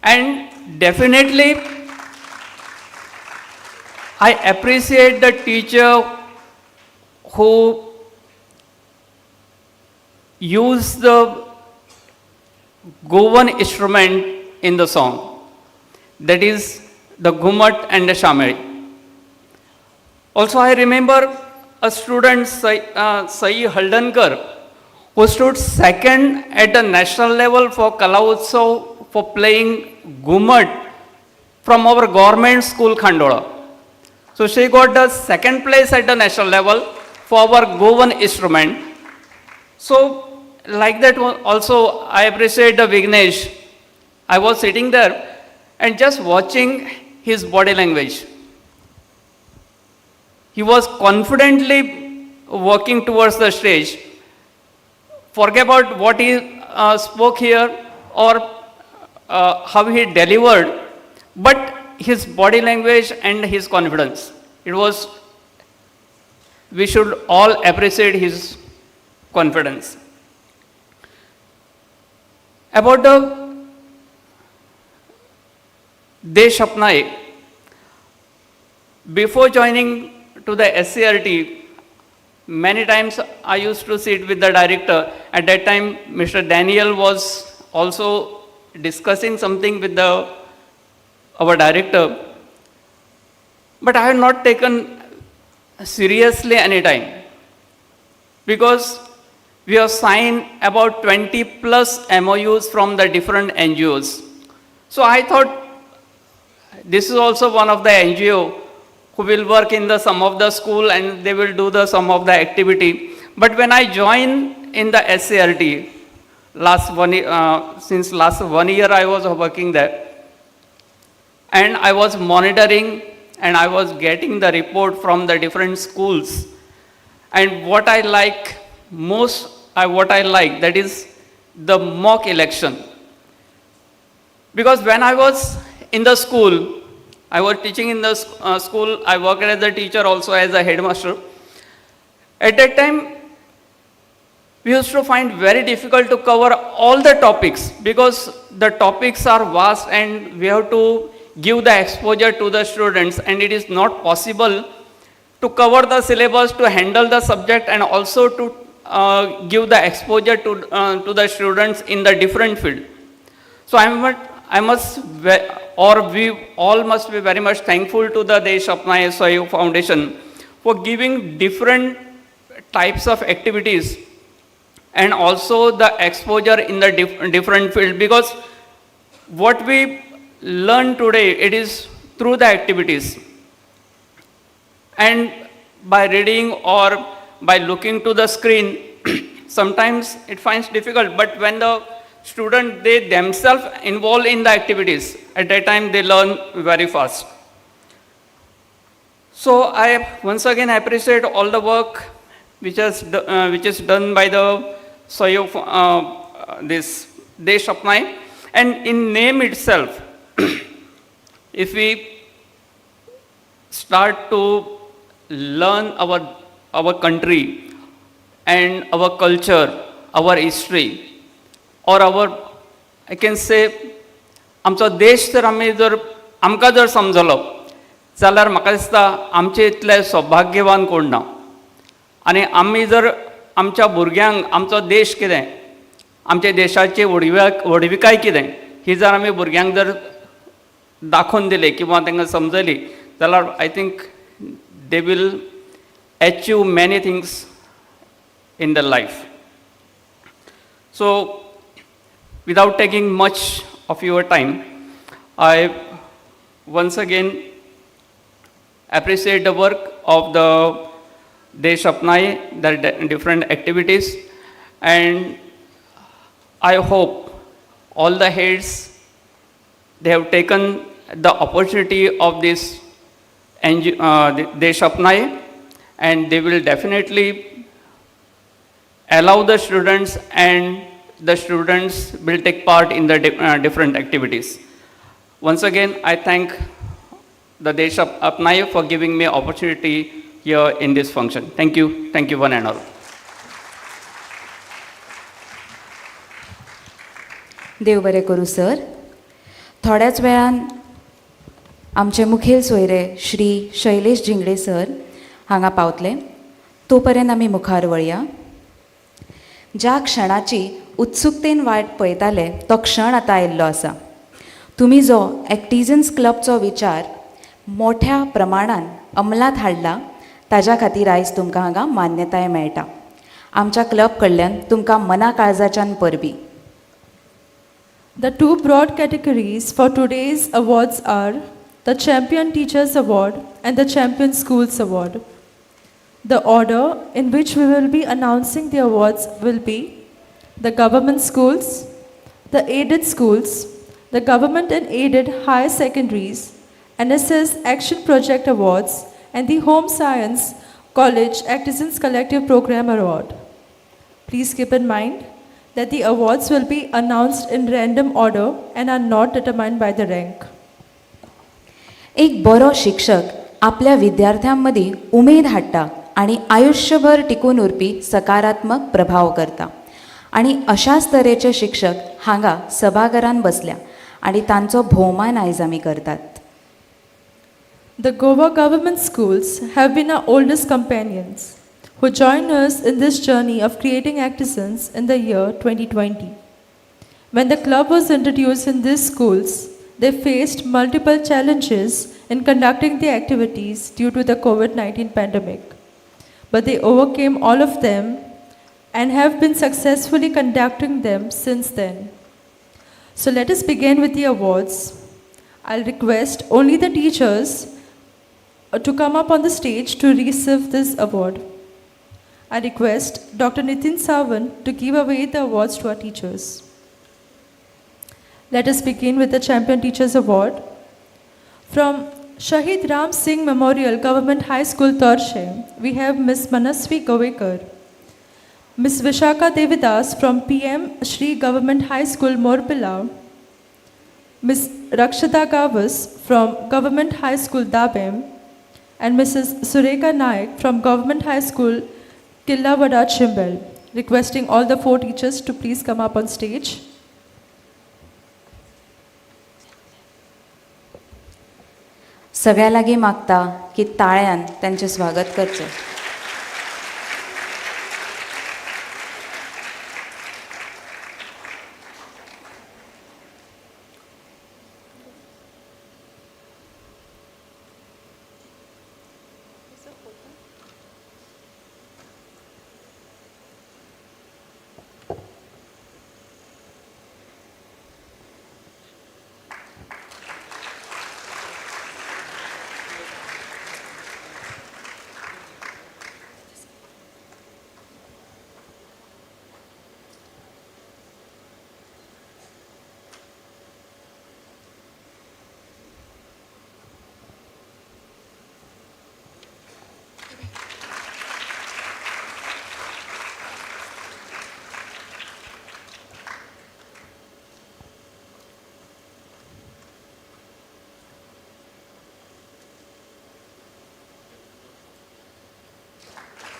And definitely, I appreciate the teacher who used the Goan instrument in the song, that is the Ghumat and the Shamari. Also, I remember a student, Sai Haldankar, who stood second at the national level for Kala Utsav for playing Ghumat from our government school, Khandola. So she got the second place at the national level for our Goan instrument. So like that also, I appreciate the Vignesh. I was sitting there and just watching his body language. He was confidently walking towards the stage. Forget about what he spoke here or how he delivered, but his body language and his confidence. It was, we should all appreciate his confidence. About the Desh Apnayen, before joining to the SCRT, many times I used to sit with the director. At that time, Mr. Daniel was also discussing something with our director. But I have not taken seriously any time, because we have signed about 20 plus MOUs from the different NGOs. So I thought this is also one of the NGO who will work in some of the school and they will do some of the activity. But when I joined in the SCRT, since last 1 year I was working there, and I was monitoring and I was getting the report from the different schools. And what I like most, that is the mock election. Because when I was in the school, I was teaching in the school, I worked as a teacher also as a headmaster. At that time, we used to find very difficult to cover all the topics because the topics are vast and we have to give the exposure to the students, and it is not possible to cover the syllabus, to handle the subject, and also to give the exposure to the students in the different field. So we all must be very much thankful to the Desh Apnayen Sahayog Foundation for giving different types of activities and also the exposure in the different field, because what we learn today, it is through the activities. And by reading or by looking to the screen, sometimes it finds difficult, but when the student, they themselves involved in the activities, at that time they learn very fast. So I once again appreciate all the work which is done by the Sahayog, this Desh Apnayen. And in name itself, if we start to learn our country and our culture, our history, or our, I can say, आमचो देश जर आमी जर आमकां जर समजलो, जाल्यार म्हाका दिसता आमचे इतले सौभाग्यवान कोण ना. आनी आमी जर आमच्या भुरग्यांक आमचो देश कितें, आमच्या देशाची व्हडविकाय कितें, ही जर आमी भुरग्यांक जर दाखोवन दिली किंवा तांकां समजली जाल्यार I think they will achieve many things in the life. So, without taking much of your time, I once again appreciate the work of the Desh Apnayen, their different activities, and I hope all the heads, they have taken the opportunity of this Desh Apnayen, and they will definitely allow the students, and the students will take part in the different activities. Once again, I thank the Desh Apnayen for giving me opportunity here in this function. Thank you one and all. देव बरें करूं sir. थोड्याच वेळान आमचे मुखेल सोयरे Shri Shailesh Jingade sir हांगा पावतले. तो पर्यंत आमी मुखार वळया. ज्या क्षणाची उत्सुकतेन वाट पळयताले तो क्षण आतां आयिल्लो आसा. तुमी जो ACTiZENS क्लबचो विचार मोठ्या प्रमाणान अंमलांत हाडला ताज्या खातीर आयज तुमकां हांगा मान्यताय मेळटा. आमच्या क्लब कडल्यान तुमकां मना काळजाच्यान परबी. The two broad categories for today's awards are the Champion Teachers Award and the Champion Schools Award. The order in which we will be announcing the awards will be the government schools, the aided schools, the government and aided higher secondaries, NSS Action Project Awards, and the Home Science College ACTiZENS Collective Program Award. Please keep in mind that the awards will be announced in random order and are not determined by the rank. एक बरो शिक्षक आपल्या विद्यार्थ्यांमदी उमेद हाडटा आणि आयुष्यभर टिकून उरपी सकारात्मक प्रभाव करता. आणि अशाच तरेचे शिक्षक हांगा सभाघरान बसल्या आणि तांचो भोवमान आयज आमी करतात. The Goa government schools have been our oldest companions who joined us in this journey of creating ACTiZENS in the year 2020. When the club was introduced in these schools, they faced multiple challenges in conducting the activities due to the COVID-19 pandemic. But they overcame all of them and have been successfully conducting them since then. So let us begin with the awards. I'll request only the teachers to come up on the stage to receive this award. I request Dr. Nitin Sawant to give away the awards to our teachers. Let us begin with the Champion Teachers Award. From Shahid Ram Singh Memorial Government High School, Torshe, we have Ms. Manasvi Govekar. Ms. Vishaka Devidas from PM Shri Government High School, Morpilla. Ms. Rakshita Gavas from Government High School, Dabem. And Mrs. Sureka Naik from Government High School, Killavada, Chimbel. Requesting all the four teachers to please come up on stage. सगळ्या लागीं मागता की ताळ्यान त्यांचे स्वागत करचें.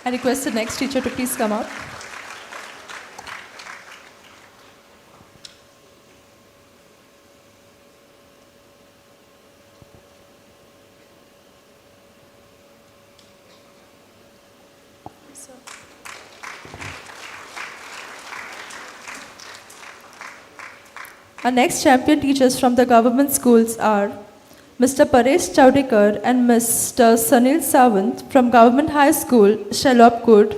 I request the next teacher to please come up. Our next champion teachers from the government schools are Mr. Paresh Chowdekar and Mr. Sanil Sawant from Government High School, Shalopkot,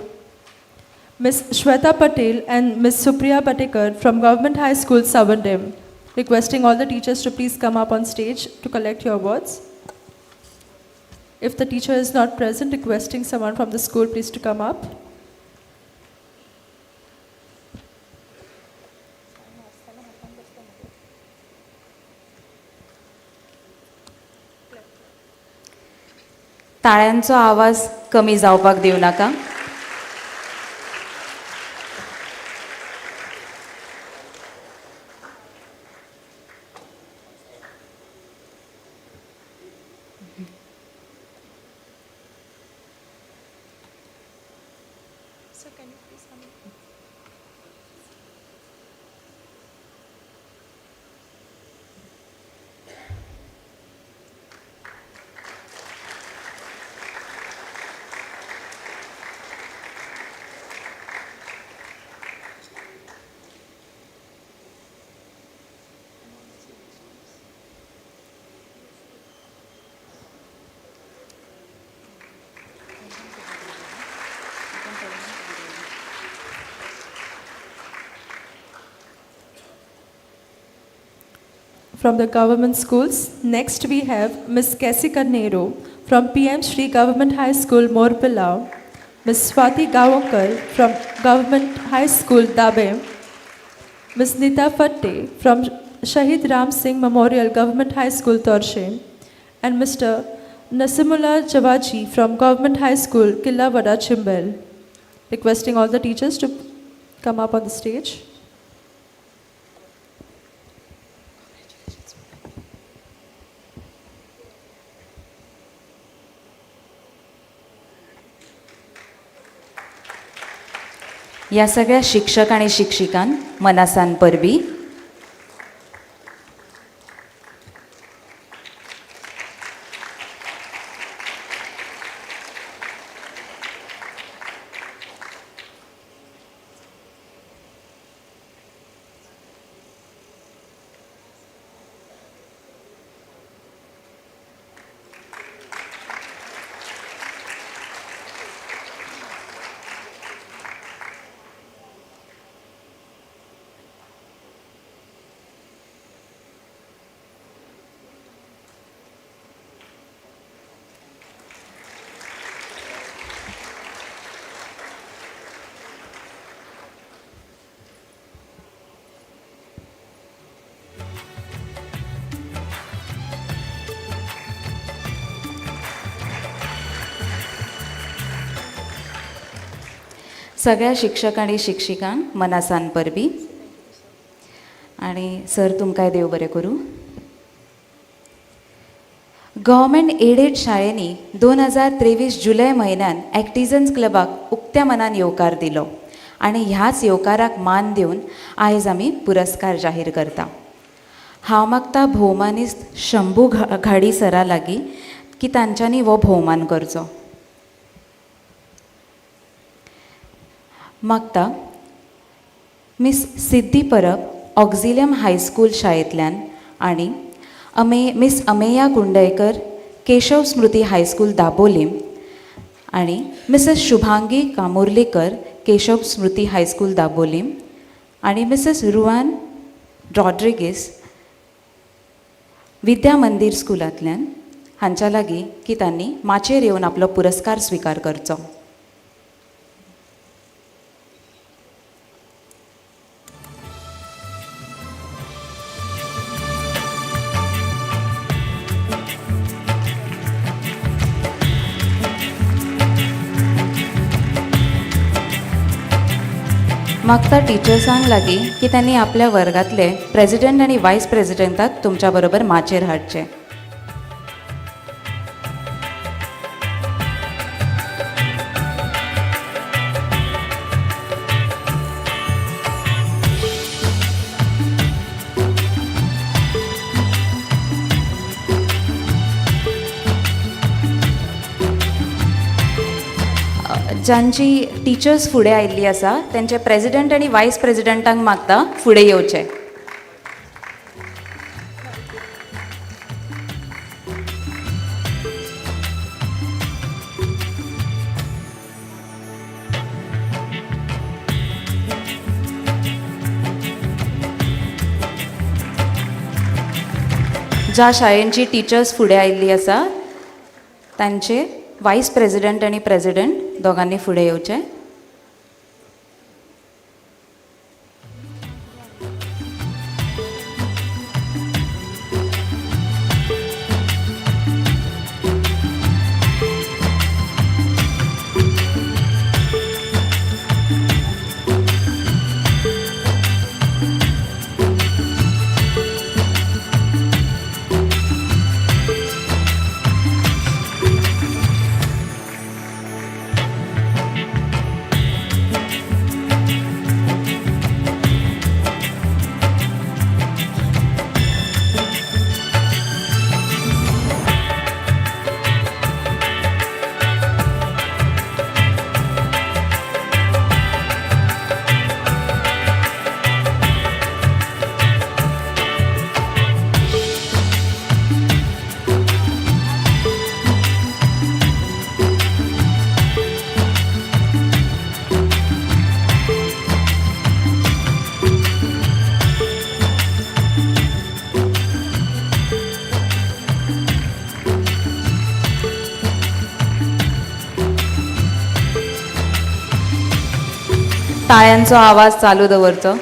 Ms. Shweta Patel and Ms. Supriya Patekar from Government High School, Savandem. Requesting all the teachers to please come up on stage to collect your awards. If the teacher is not present, requesting someone from the school please to come up. टाळ्यांचो आवाज कमी जावपाक दिव नाका. From the government schools, next we have Ms. Cassie Nero from PM Shri Government High School, Morpilao, Ms. Swati Gavankar from Government High School, Dabe, Ms. Nita Fatte from Shahid Ram Singh Memorial Government High School, Torshe, and Mr. Nasimullah Javaji from Government High School, Killawada, Chimbel. Requesting all the teachers to come up on the stage. या सगळ्या शिक्षक आणि शिक्षिकांक मनासान परबी. सगळ्या शिक्षक आणि शिक्षिकांक मनासान परबी. आणि सर तुमकांय देव बरें करूं. गव्हर्मेंट एडेड शाळेंनी 2023 जुलय म्हयन्यान ACTiZENS क्लबाक उक्त्या मनान येवकार दिलो आणि ह्याच येवकाराक मान दिवन आयज आमी पुरस्कार जाहीर करता. हांव मागता भोवमानिस्त शंभू घाडी सरा लागीं की तांच्यांनी हो भोवमान करचो. मागता मिस सिद्धी परब ऑक्झिलियम हायस्कूल शाळेंतल्यान आणि मिस अमेया कुंडयकर केशव स्मृती हायस्कूल दाबोलीम आणि मिसेस शुभांगी कामुर्लेकर केशव स्मृती हायस्कूल दाबोलीम आणि मिसेस रुआन रॉड्रिगीस विद्या मंदिर स्कुलांतल्यान हांच्या लागीं की तांणी माचयेर येवन आपलो पुरस्कार स्विकार करचो. मागता टिचर्सांक लागीं की त्यांनी आपल्या वर्गातले प्रेसिडेंट आणि वायस प्रेसिडेंटाक तुमच्या बरोबर माचयेर हाडचे. ज्यांची टिचर्स फुडें आयिल्ली आसा तेंचे प्रेजिडेंट आनी वायस प्रेजिडेंटांक मागता फुडें येवचें. ज्या शाळेंची टिचर्स फुडें आयिल्ली आसा तांचे वायस प्रेजिडेंट आनी प्रेजिडेंट दोगांनी फुडें येवचें. ताळ्यांचो आवाज चालू दवरचो.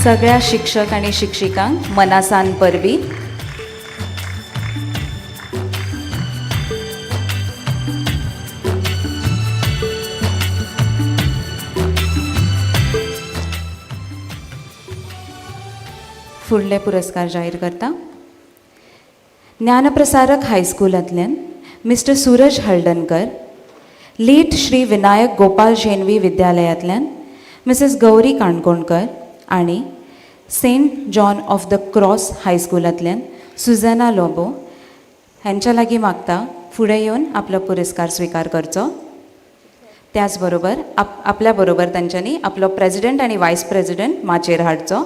सगळ्या शिक्षक आणि शिक्षिकांक मनासान परबी. फुडले पुरस्कार जाहीर करता. ज्ञानप्रसारक हायस्कुलांतल्यान मिस्टर सूरज हळदणकर, लेट श्री विनायक गोपाल शेणवी विद्यालयांतल्यान मिसेस गौरी काणकोणकर आणि saint John of the cross हायस्कुलांतल्यान सुझॅना लोबो हांच्या लागीं मागता फुडें येवन आपलो पुरस्कार स्विकार करचो. त्याच बरोबर आपल्या बरोबर तांच्यांनी आपलो प्रेजिडेंट आनी वायस प्रेजिडेंट माचयेर हाडचो.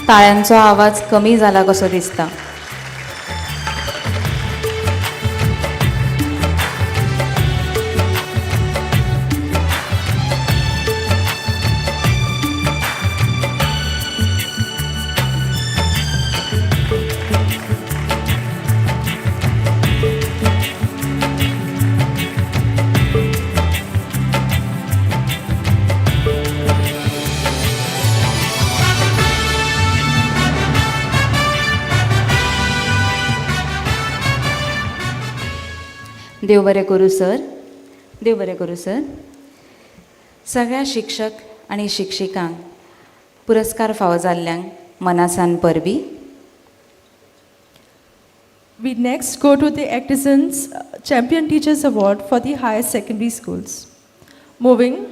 ताळ्यांचो आवाज कमी जाला कसो दिसता. देव बरें करूं सर. देव बरें करूं सर. सगळ्या शिक्षक आनी शिक्षिकांक पुरस्कार फावो जाल्ल्यांक मनासान परबी. We next go to the ACTiZENS Champion Teachers Award for the higher secondary schools. Moving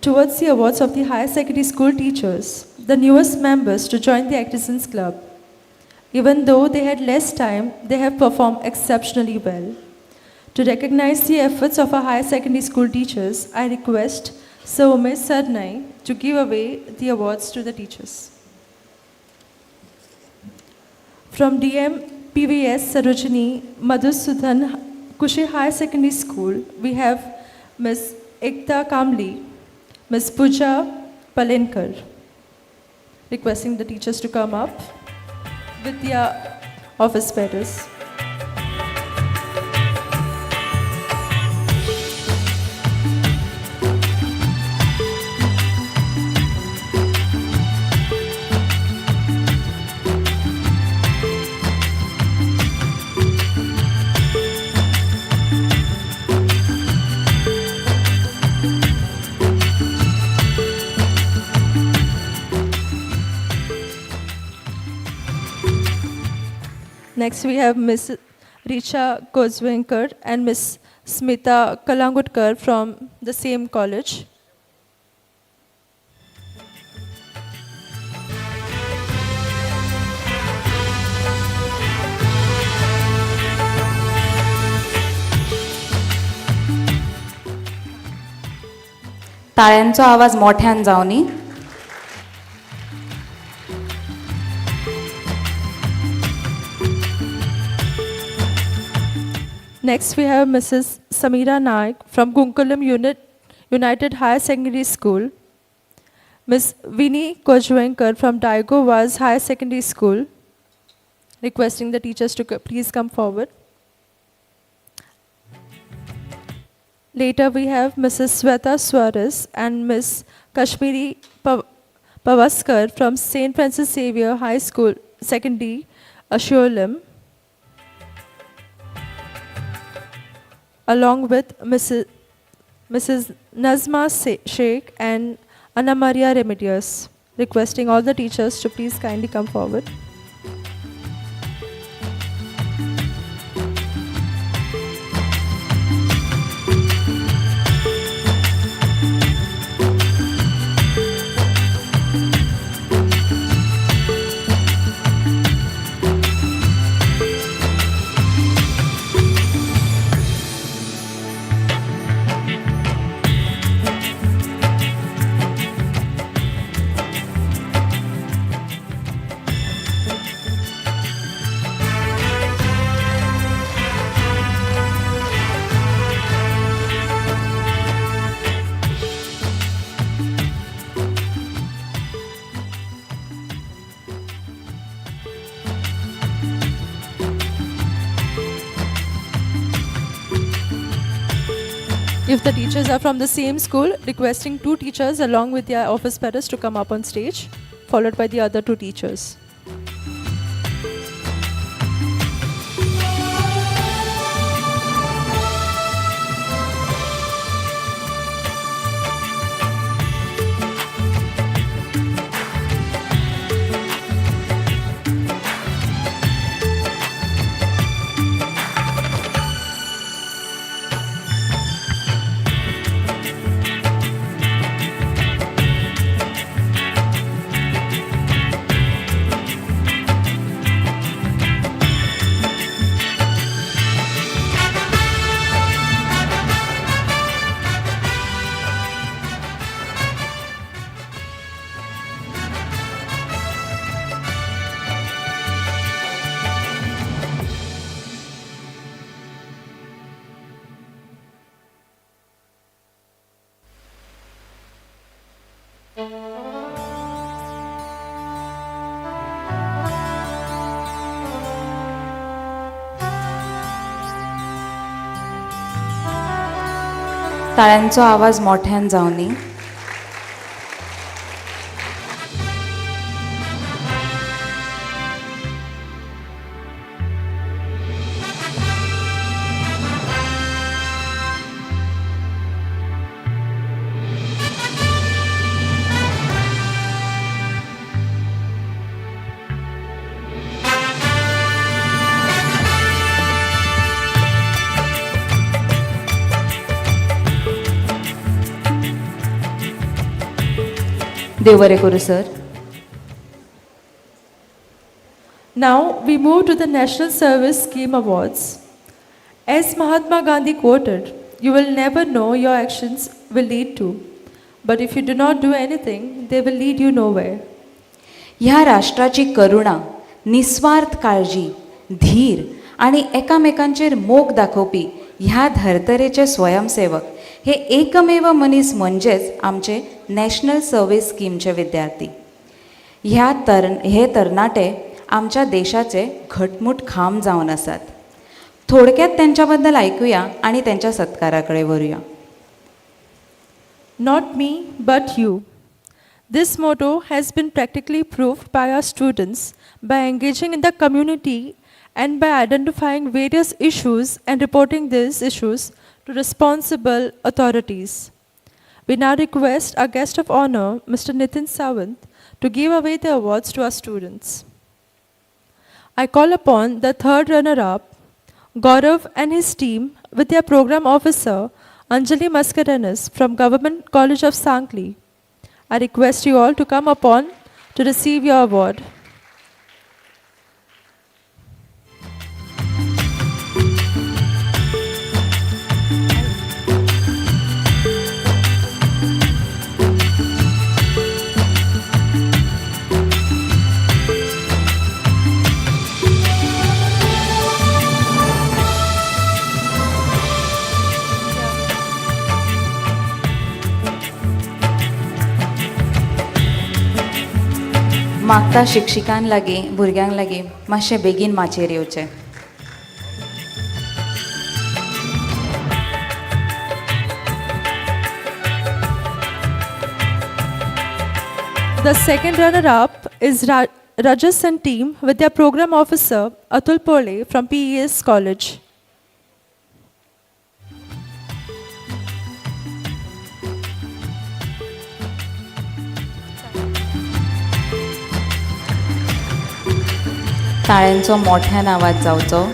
towards the awards of the higher secondary school teachers, the newest members to join the ACTiZENS Club. Even though they had less time, they have performed exceptionally well. To recognize the efforts of our higher secondary school teachers, I request Sir Umesh Sarnai to give away the awards to the teachers. From DM PVS Sarojini Madhusudan Kushi Higher Secondary School, we have Ms. Ekta Kamli, Ms. Pooja Palenkar. Requesting the teachers to come up with their office bearers. Next, we have Ms. Richa Kozwenkar and Ms. Smita Kalangutkar from the same college. ताळ्यांचो आवाज मोठ्यान जावनी. Next, we have Mrs. Samira Naik from Gunkulam United Higher Secondary School, Ms. Vinnie Kojwenkar from Daigo Was Higher Secondary School, requesting the teachers to please come forward. Later, we have Mrs. Sweta Suarez and Ms. Kashmiri Pavaskar from St. Francis Xavier High School, Secondary, Asholam, along with Mrs. Nazma Sheikh and Anna Maria Remedios, requesting all the teachers to please kindly come forward. If the teachers are from the same school, requesting 2 teachers along with their office bearers to come up on stage, followed by the other 2 teachers. ताळ्यांचो आवाज मोठ्यान जावनी. देव बरें करूं sir. Now we move to the National Service Scheme Awards. As Mahatma Gandhi quoted, "You will never know your actions will lead to, but if you do not do anything, they will lead you nowhere." ह्या राष्ट्राची करुणा, निस्वार्थ काळजी, धीर आणि एकामेकांचेर मोग दाखोवपी ह्या धर्तरेचे स्वयंसेवक हे एकमेव मनीस म्हणजेच आमचे नॅशनल सर्व्हिस स्कीमचे विद्यार्थी. हे तरणाटे आमच्या देशाचे घटमूट खांब जावन आसात. थोडक्यात त्यांच्याबद्दल ऐकूया आणि त्यांच्या सत्काराकडे वळूया. Not me, but you. This motto has been practically proved by our students by engaging in the community and by identifying various issues and reporting these issues to responsible authorities. We now request our guest of honor, Mr. Nitin Sawant, to give away the awards to our students. I call upon the third runner-up, Gaurav and his team, with their program officer, Anjali Mascarenas from Government College of Sankli. I request you all to come upon to receive your award. मागता शिक्षिकांक लागीं भुरग्यांक लागीं मातशें बेगीन माचयेर येवचें. The second runner-up is Rajas and team with their program officer, Atul Pole from PES College. ताळ्यांचो मोठ्यान आवाज जावचो.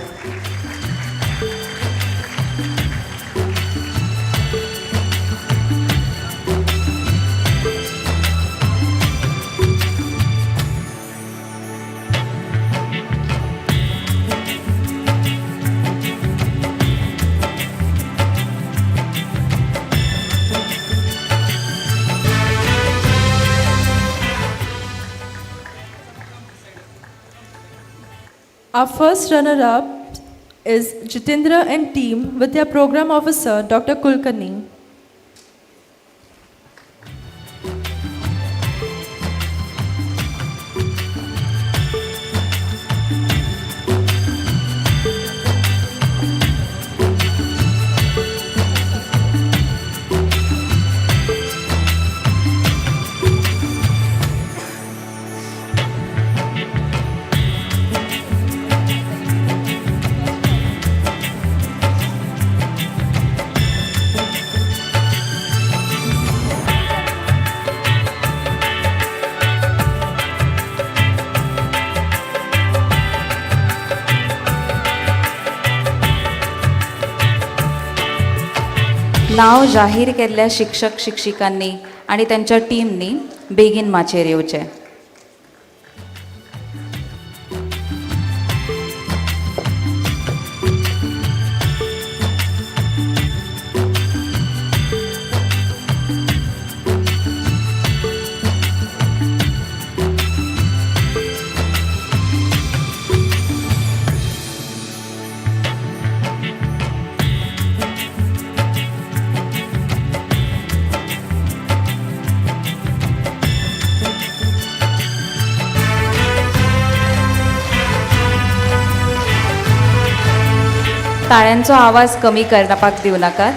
Our first runner-up is Jitendra and team with their program officer, Dr. Kulkarni. नाव जाहीर केल्ल्या शिक्षक शिक्षिकांनी आणि त्यांच्या टीमनी बेगीन माचयेर येवचें. ताळ्यांचो आवाज कमी करपाक दिवं नाकात.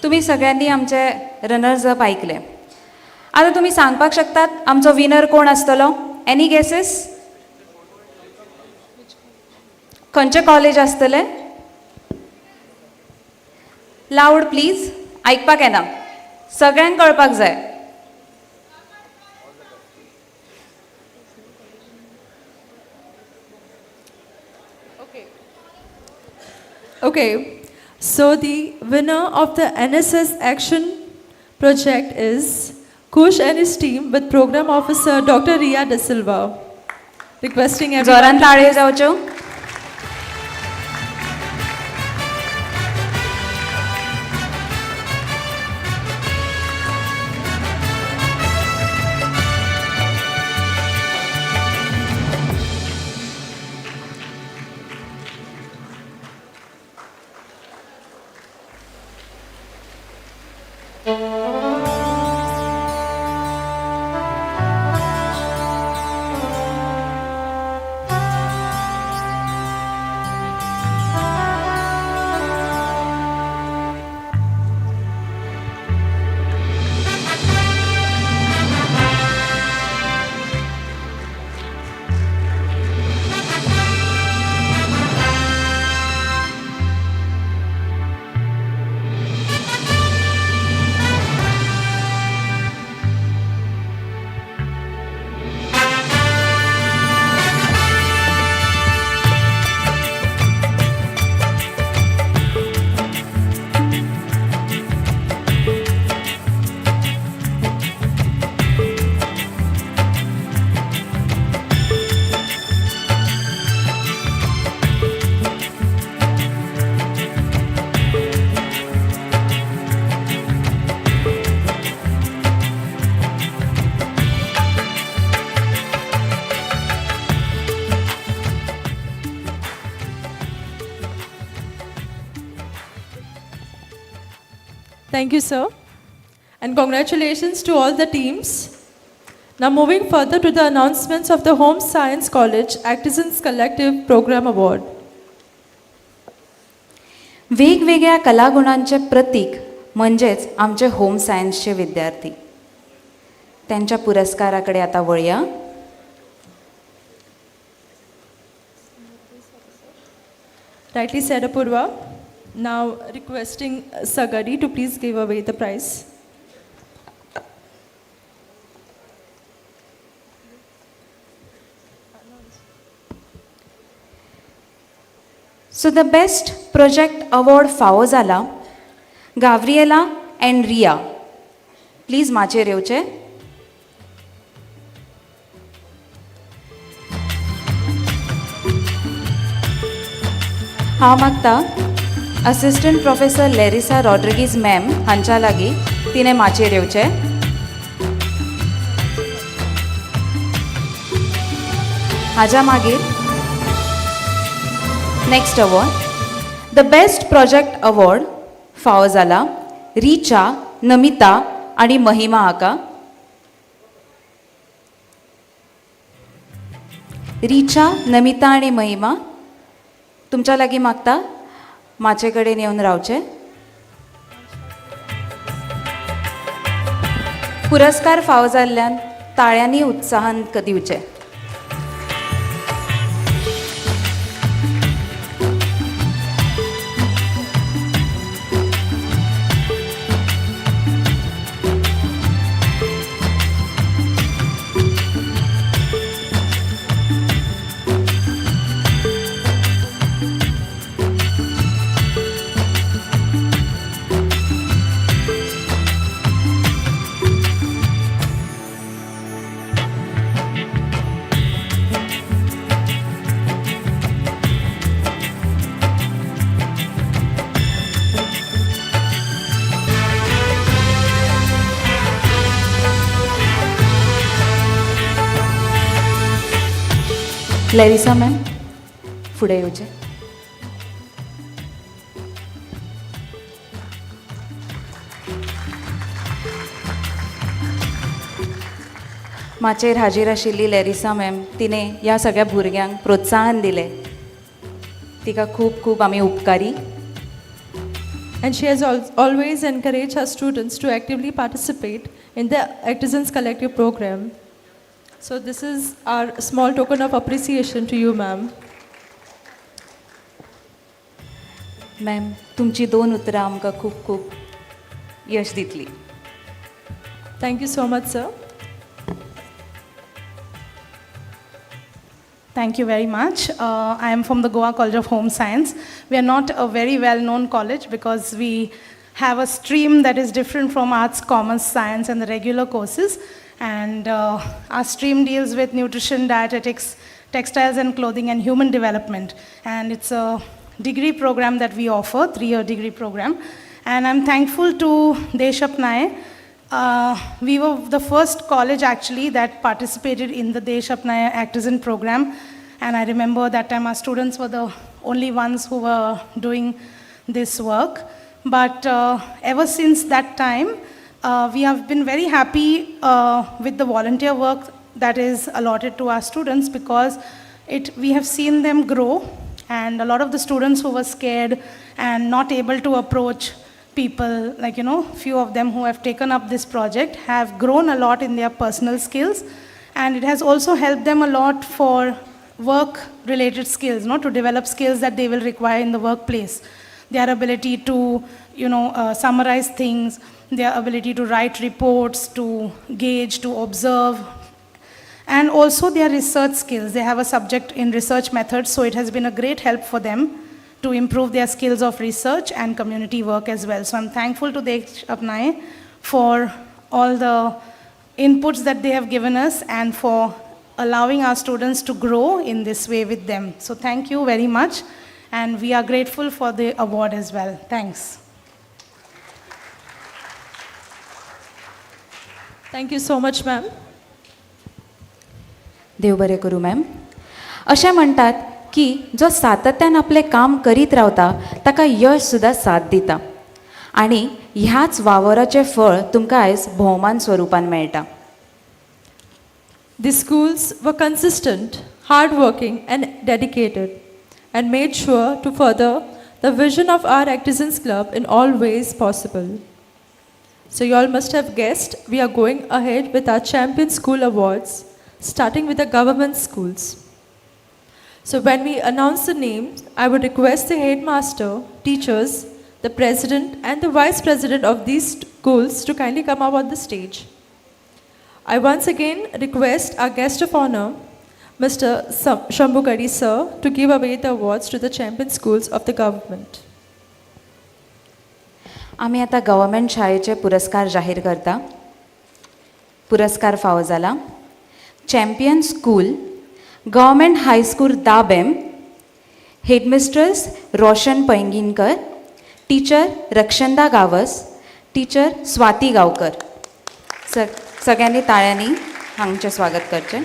तुम्ही सगळ्यांनी आमचे रनर्स अप ऐकले. आता तुम्ही सांगपाक शकतात आमचो विनर कोण आसतलो? Any guesses? खंयचे कॉलेज आसतले? लाऊड प्लीज, ऐकपाक येना, सगळ्यांक कळपाक जाय. Okay, so the winner of the NSS Action project is Kush and his team with Program Officer Dr. Ria De Silva. Requesting everyone Zohran ताळे जावच्यो. Thank you, sir. And congratulations to all the teams. Now moving further to the announcements of the Home Science College ACTiZENS Collective Program Award. वेगवेगळ्या कलागुणांचे प्रतीक म्हणजेच आमचे home सायन्सचे विद्यार्थी. त्यांच्या पुरस्काराकडे आता वळूया. Rightly said, Apurva. Now requesting Sagari to please give away the prize. So the best project award फावो जाला गाव्रिएला and Riya. Please माचेर येवचे. हांव मागता assistant professor Larissa Rodrigues ma'am हांच्या लागीं तिणें माचेर येवचे. हाज्या मागीर next award the best project award फावो जाला रिचा, नमिता आणि महिमा हाका. रिचा, नमिता आणि महिमा तुमच्या लागीं मागता माचे कडेन येवन रावचे. पुरस्कार फावो जाल्ल्यान ताळ्यांनी उत्साहान दिवचे. लेरिसा मॅम फुडें येवचे. माचेर हाजीर आशिल्ली लेरिसा मॅम तिणें ह्या सगळ्या भुरग्यांक प्रोत्साहन दिलें. तिका खूब खूब आमी उपकारी. And she has always encouraged her students to actively participate in the ACTiZENS Collective Program. So this is our small token of appreciation to you, ma'am. Ma'am तुमची 2 उतरां आमकां खूब खूब यश दितली. Thank you so much, sir. Thank you very much. I am from the Goa College of Home Science. We are not a very well-known college because we have a stream that is different from arts, commerce, science, and the regular courses. And our stream deals with nutrition, dietetics, textiles and clothing, and human development. And it's a degree program that we offer, 3-year degree program. And I'm thankful to Desh Apnayen. We were the first college actually that participated in the Desh Apnayen ACTiZENS program. And I remember that time our students were the only ones who were doing this work. But ever since that time, we have been very happy with the volunteer work that is allotted to our students because we have seen them grow, and a lot of the students who were scared and not able to approach people, like, few of them who have taken up this project have grown a lot in their personal skills, and it has also helped them a lot for work-related skills, to develop skills that they will require in the workplace. Their ability to, summarize things, their ability to write reports, to gauge, to observe, and also their research skills. They have a subject in research methods, so it has been a great help for them to improve their skills of research and community work as well. So I'm thankful to Desh Apnayen for all the inputs that they have given us and for allowing our students to grow in this way with them. So thank you very much, and we are grateful for the award as well. Thanks. Thank you so much, ma'am. देव बरें करूं ma'am. अशें म्हणटात की जो सातत्यान आपलें काम करीत रावता ताका यश सुद्दां साथ दिता, आनी ह्याच वावराचें फळ तुमकां आयज भोवमान स्वरुपान मेळटा. The schools were consistent, hardworking, and dedicated, and made sure to further the vision of our ACTiZENS Club in all ways possible. So you all must have guessed we are going ahead with our Champion School Awards, starting with the government schools. So when we announce the names, I would request the headmaster, teachers, the president, and the vice president of these schools to kindly come up on the stage. I once again request our guest of honor, Mr. Shambhugadi sir, to give away the awards to the champion schools of the government. आमी आतां government शाळेचे पुरस्कार जाहीर करता. पुरस्कार फावो जाला. Champion school, government high school Dabem, headmistress Roshan Paingankar, teacher Rakshanda Gawas, teacher Swati Gaonkar. सगळ्यांनी ताळ्यांनी हांगचें स्वागत करचें.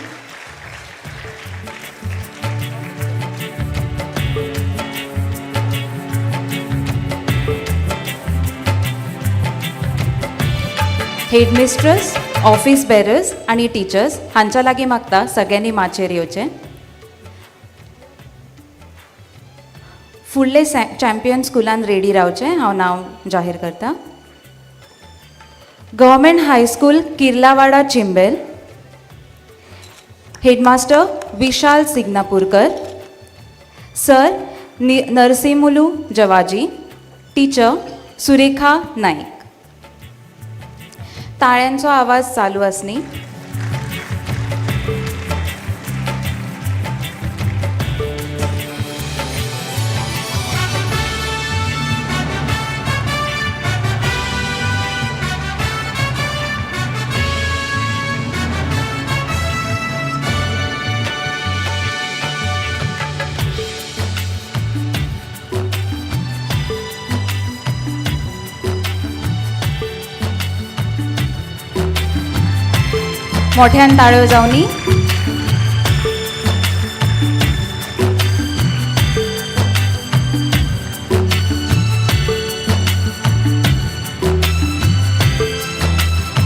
हेडमिस्ट्रेस, ऑफिस बेरर्स आनी टिचर्स हांच्या लागीं मागता सगळ्यांनी माचयेर येवचें. फुडले चॅम्पियन स्कुलान रेडी रावचें. हांव नांव जाहीर करता. Government high school Kirlawada Chimbel, headmaster Vishal Signapurkar, sir Narsimulu Jawaji, teacher Surekha Naik. ताळ्यांचो आवाज चालू आसनी. मोठ्यान ताळ्यो जावनी.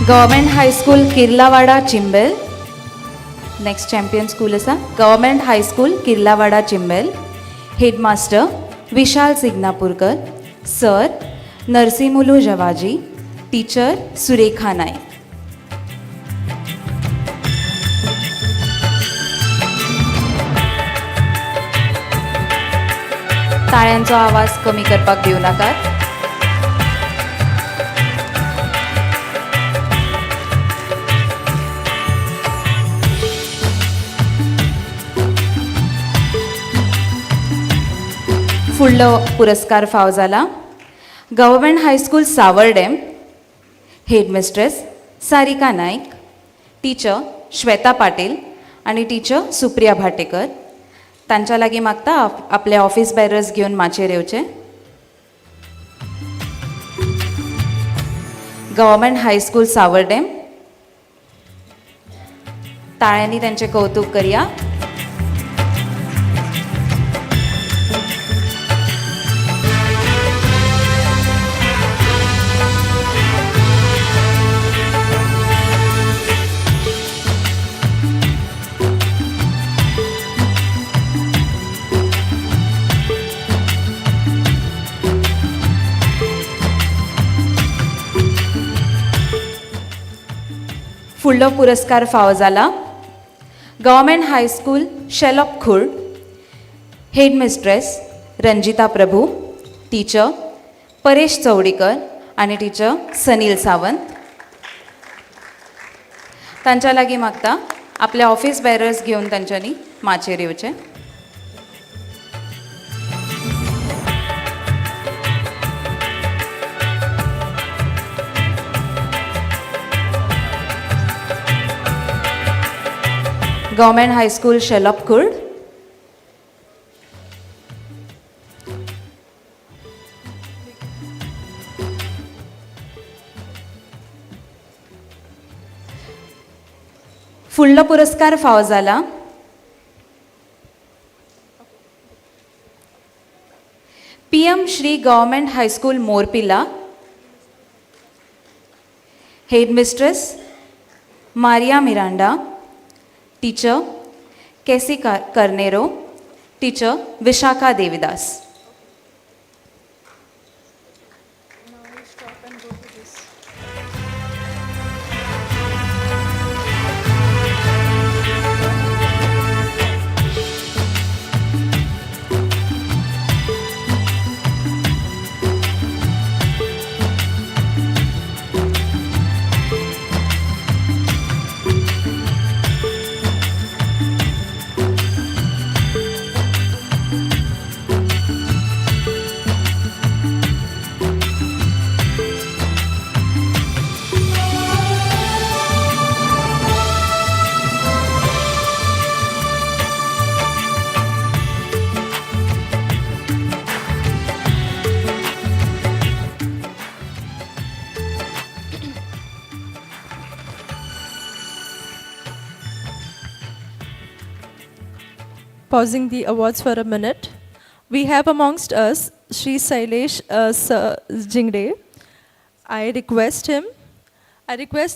Government high school Kirlawada Chimbel. Next champion school आसा government high school Kirlawada Chimbel. Headmaster Vishal Signapurkar, sir Narsimulu Jawaji, teacher Surekha Naik. ताळ्यांचो आवाज कमी करपाक दिवं नाकात. फुडलो पुरस्कार फावो जाला government high school Savordem headmistress Sarika Naik, teacher Shweta Patil आणि टीचर सुप्रिया भाटेकर. तांच्या लागीं मागता आपले ऑफिस बॅरर्स घेवन माचयेर येवचे. गव्हर्मेंट हायस्कूल सावर्डेम, ताळ्यांनी त्यांचे कौतुक करूया. फुडलो पुरस्कार फावो जाला गव्हर्मेंट हायस्कूल शेलॉप खुर्ड हेडमिस्ट्रेस रंजिता प्रभू, टीचर परेश चौडीकर आणि टीचर सनील सावंत. तांच्या लागीं मागता आपले ऑफिस बॅरर्स घेवन तांच्यांनी माचयेर येवचे. गव्हर्मेंट हायस्कूल शेलॉप खुर्ड, फुडलो पुरस्कार फावो जाला PM Shri government high school Morpila headmistress Maria Miranda, teacher KC Carneiro, teacher Vishakha Devidas. Pausing the awards for a minute, we have amongst us Shri Sailesh Jingde. I request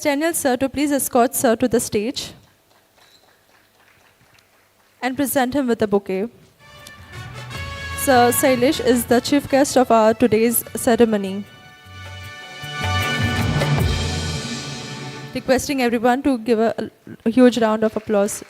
Daniel sir to please escort sir to the stage and present him with a bouquet. Sir Sailesh is the chief guest of our today's ceremony. Requesting everyone to give a huge round of applause.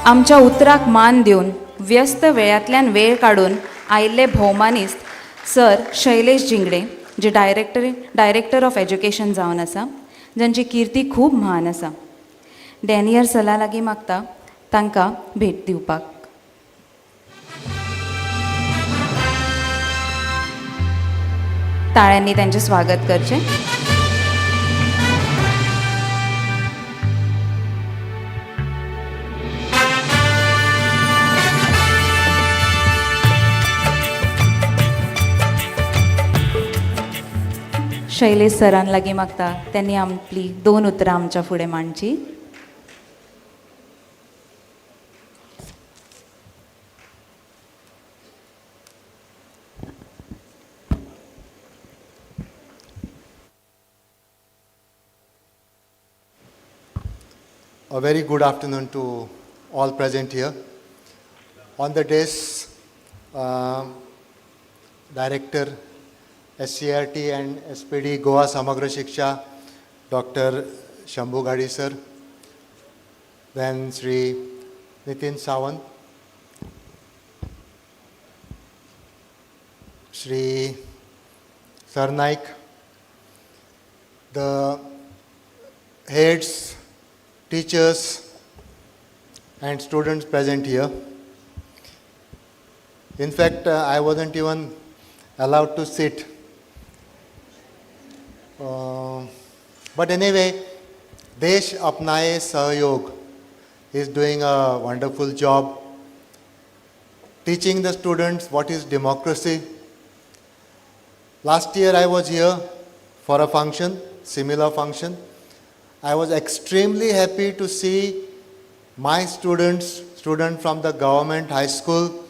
आमच्या उतराक मान दिवन व्यस्त वेळांतल्यान वेळ काडून आयिल्ले भोवमानिस्त sir Shailesh Zingade, जे डायरेक्टर ऑफ एज्युकेशन जावन आसा, जांची किर्ती खूब म्हान आसा. डॅनियल सरा लागीं मागता तांकां भेट दिवपाक. ताळ्यांनी तांचें स्वागत करचें. शैलेश सरान लागीं मागता त्यांनी आपली 2 उतरां आमच्या फुडें मांडची. A very good afternoon to all present here. On the desk, Director SCRT and SPD Goa Samagra Shiksha, Dr. Shambhu Gadi sir, then Sri Nitin Sawant, Sri Sarnaik, the heads, teachers, and students present here. In fact, I wasn't even allowed to sit. But anyway, Desh Apnayen Sahayog is doing a wonderful job teaching the students what is democracy. Last year I was here for a function, similar function. I was extremely happy to see my student from the government high school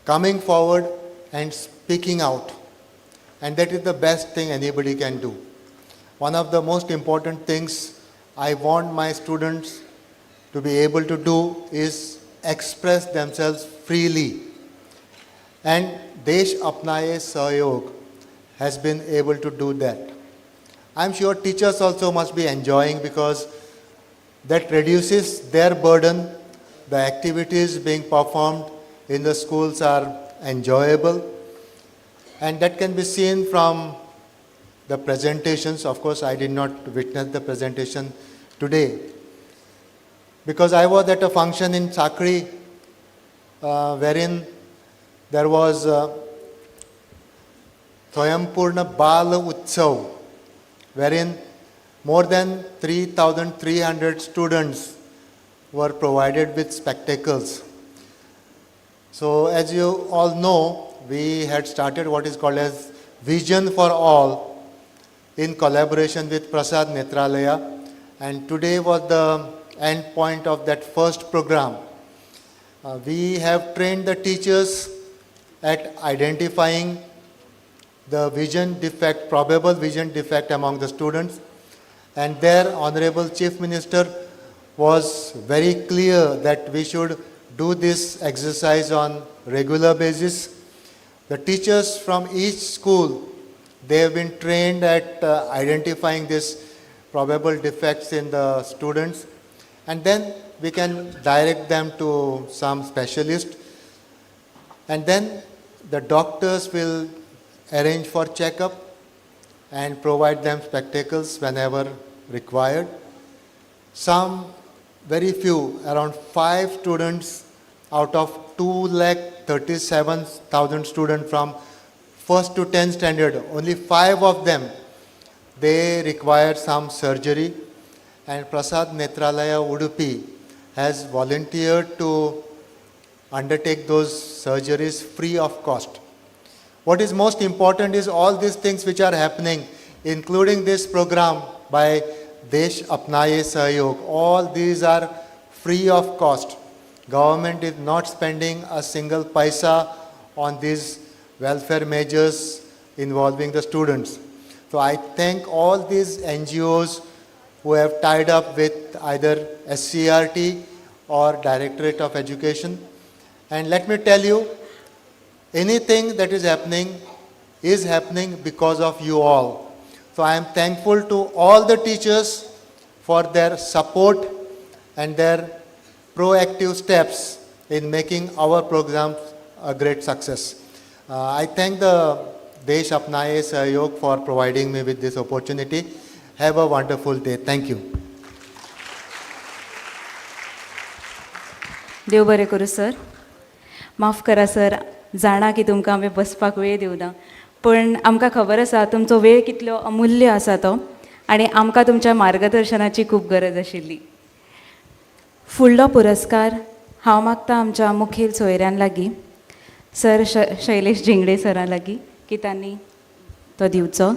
coming forward and speaking out. And that is the best thing anybody can do. One of the most important things I want my students to be able to do is express themselves freely. And Desh Apnayen Sahayog has been able to do that. I'm sure teachers also must be enjoying because that reduces their burden. The activities being performed in the schools are enjoyable. And that can be seen from the presentations. Of course, I did not witness the presentation today because I was at a function in Sakri wherein there was Swaympurna Bal Utsav, wherein more than 3,300 students were provided with spectacles. So as you all know, we had started what is called as Vision for All in collaboration with Prasad Netralaya, and today was the end point of that first program. We have trained the teachers at identifying the vision defect, probable vision defect among the students, and their Honorable Chief Minister was very clear that we should do this exercise on regular basis. The teachers from each school, they have been trained at identifying these probable defects in the students, and then we can direct them to some specialist, and then the doctors will arrange for checkup and provide them spectacles whenever required. Some very few, around 5 students out of 237,000 students from 1st to 10th standard, only 5 of them, they required some surgery, and Prasad Netralaya Udupi has volunteered to undertake those surgeries free of cost. What is most important is all these things which are happening, including this program by Desh Apnayen Sahayog, all these are free of cost. Government is not spending a single paisa on these welfare measures involving the students. So I thank all these NGOs who have tied up with either SCRT or Directorate of Education. And let me tell you, anything that is happening because of you all. So I am thankful to all the teachers for their support and their proactive steps in making our programs a great success. I thank the Desh Apnayen Sahayog for providing me with this opportunity. Have a wonderful day. Thank you. देव बरें करूं sir. माफ करा sir, जाणा की तुमकां हांवें बसपाक वेळ दिवना, पण आमकां खबर आसा तुमचो वेळ कितलो अमूल्य आसा तो, आनी आमकां तुमच्या मार्गदर्शनाची खूब गरज आशिल्ली. फुडलो पुरस्कार हांव मागता आमच्या मुखेल सोयऱ्यां लागीं, सर शैलेश जिंगडे सरां लागीं, की तांणी तो दिवचो.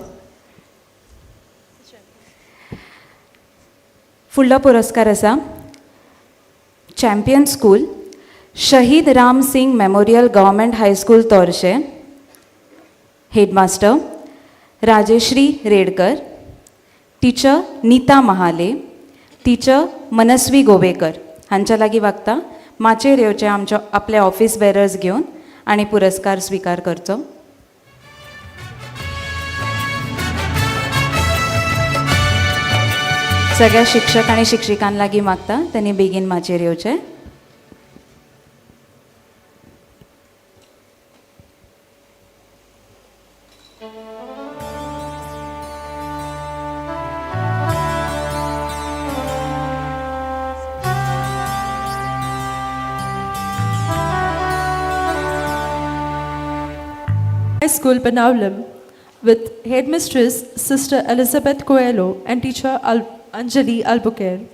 फुडलो पुरस्कार आसा champion school, Shahid Ram Singh memorial government high school Torxe, headmaster Rajeshree Redkar, teacher Neeta Mahale, teacher Manasvi Govekar हांच्या लागीं वागता माचेर येवचे आमच्या आपले ऑफिस बेरर्स घेवन आनी पुरस्कार स्वीकार करचो. सगळ्या शिक्षक आणि शिक्षिकांक लागीं मागता त्यांनी बेगीन माचेर येवचें. School, Penavlim, with Headmistress Sister Elizabeth Coelho and Teacher Anjali Albuquerque,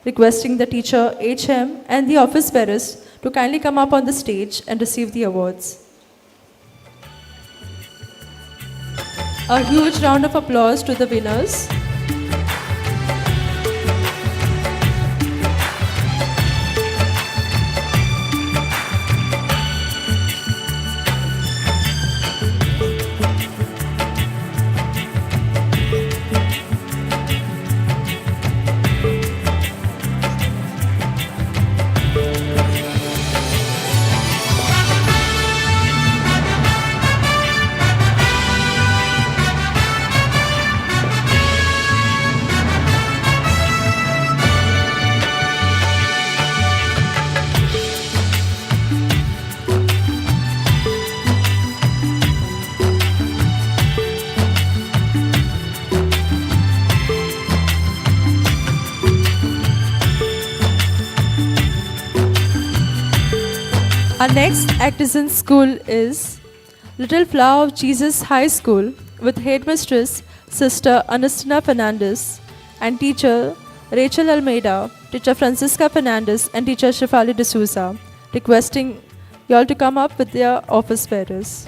requesting the teacher HM and the office bearers to kindly come up on the stage and receive the awards. A huge round of applause to the winners. Our next ACTiZENS School is Little Flower of Jesus High School with Headmistress Sister Anastina Fernandez and Teacher Rachel Almeida, Teacher Francisca Fernandez and Teacher Shifali D'Souza, requesting you all to come up with their office bearers.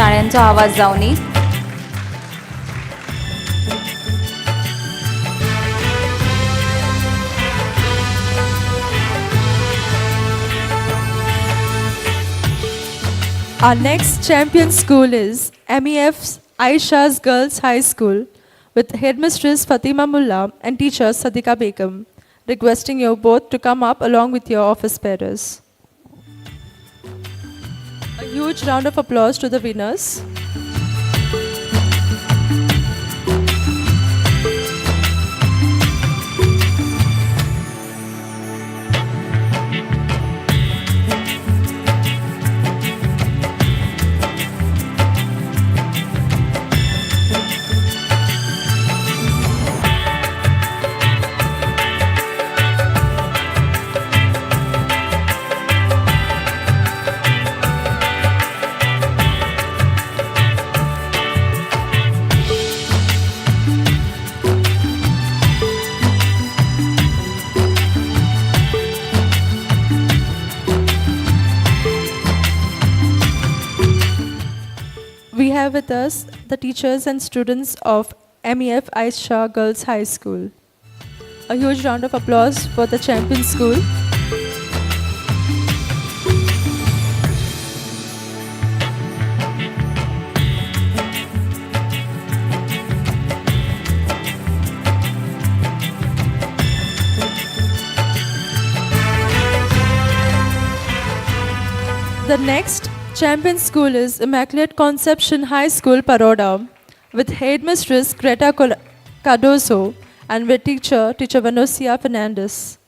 टाळ्यांचा आवाज जावनी. Our next champion school is MEF Aisha's Girls High School with Headmistress Fatima Mullah and Teacher Sadiqa Begum, requesting you both to come up along with your office bearers. A huge round of applause to the winners. We have with us the teachers and students of MEF Aisha Girls High School. A huge round of applause for the champion school. The next champion school is Immaculate Conception High School, Paroda, with Headmistress Greta Cardoso and with Teacher Vanosia Fernandez,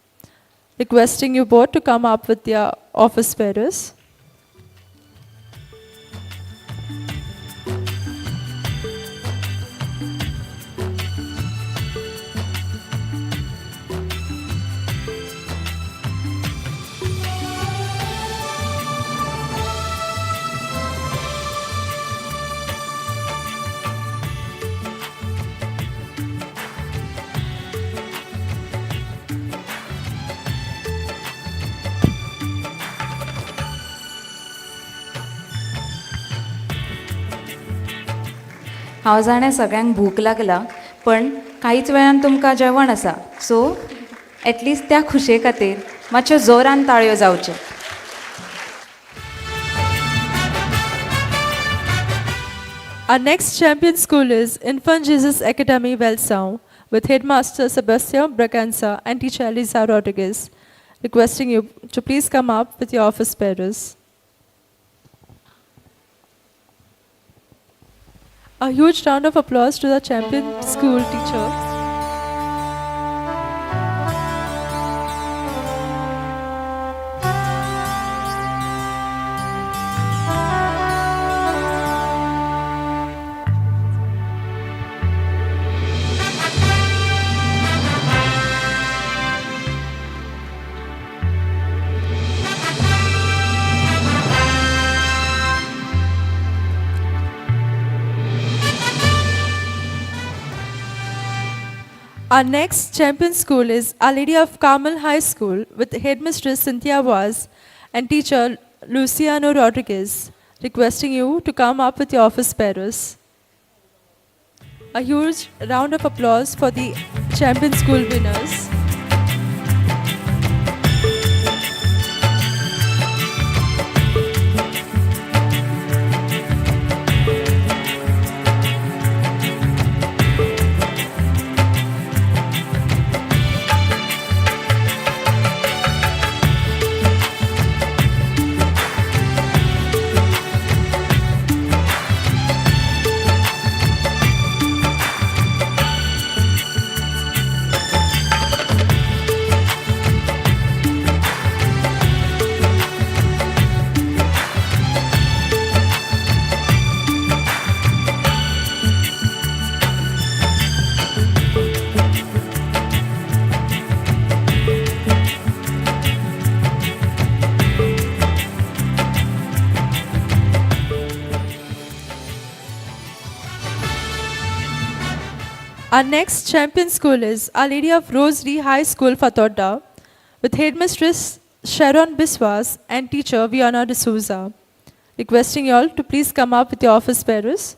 requesting you both to come up with their office bearers. हांव जाणें सगळ्यांक भूक लागला पण कांयच वेळान तुमकां जेवण आसा सो एटलिस्ट त्या खुशे खातीर मातश्यो जोरान ताळयो जावच्यो. Our next champion school is Infant Jesus Academy, Welsau, with Headmaster Sebastian Braganza and teacher Elisa Rodriguez. Requesting you to please come up with your office bearers. A huge round of applause to the champion school teacher. Our next champion school is Our Lady of Carmel High School with Headmistress Cynthia Vaz and teacher Luciano Rodriguez, requesting you to come up with your office bearers. A huge round of applause for the champion school winners. Our next champion school is Our Lady of Rosary High School, Fatodda, with Headmistress Sharon Biswas and teacher Viana D'Souza. Requesting you all to please come up with your office bearers.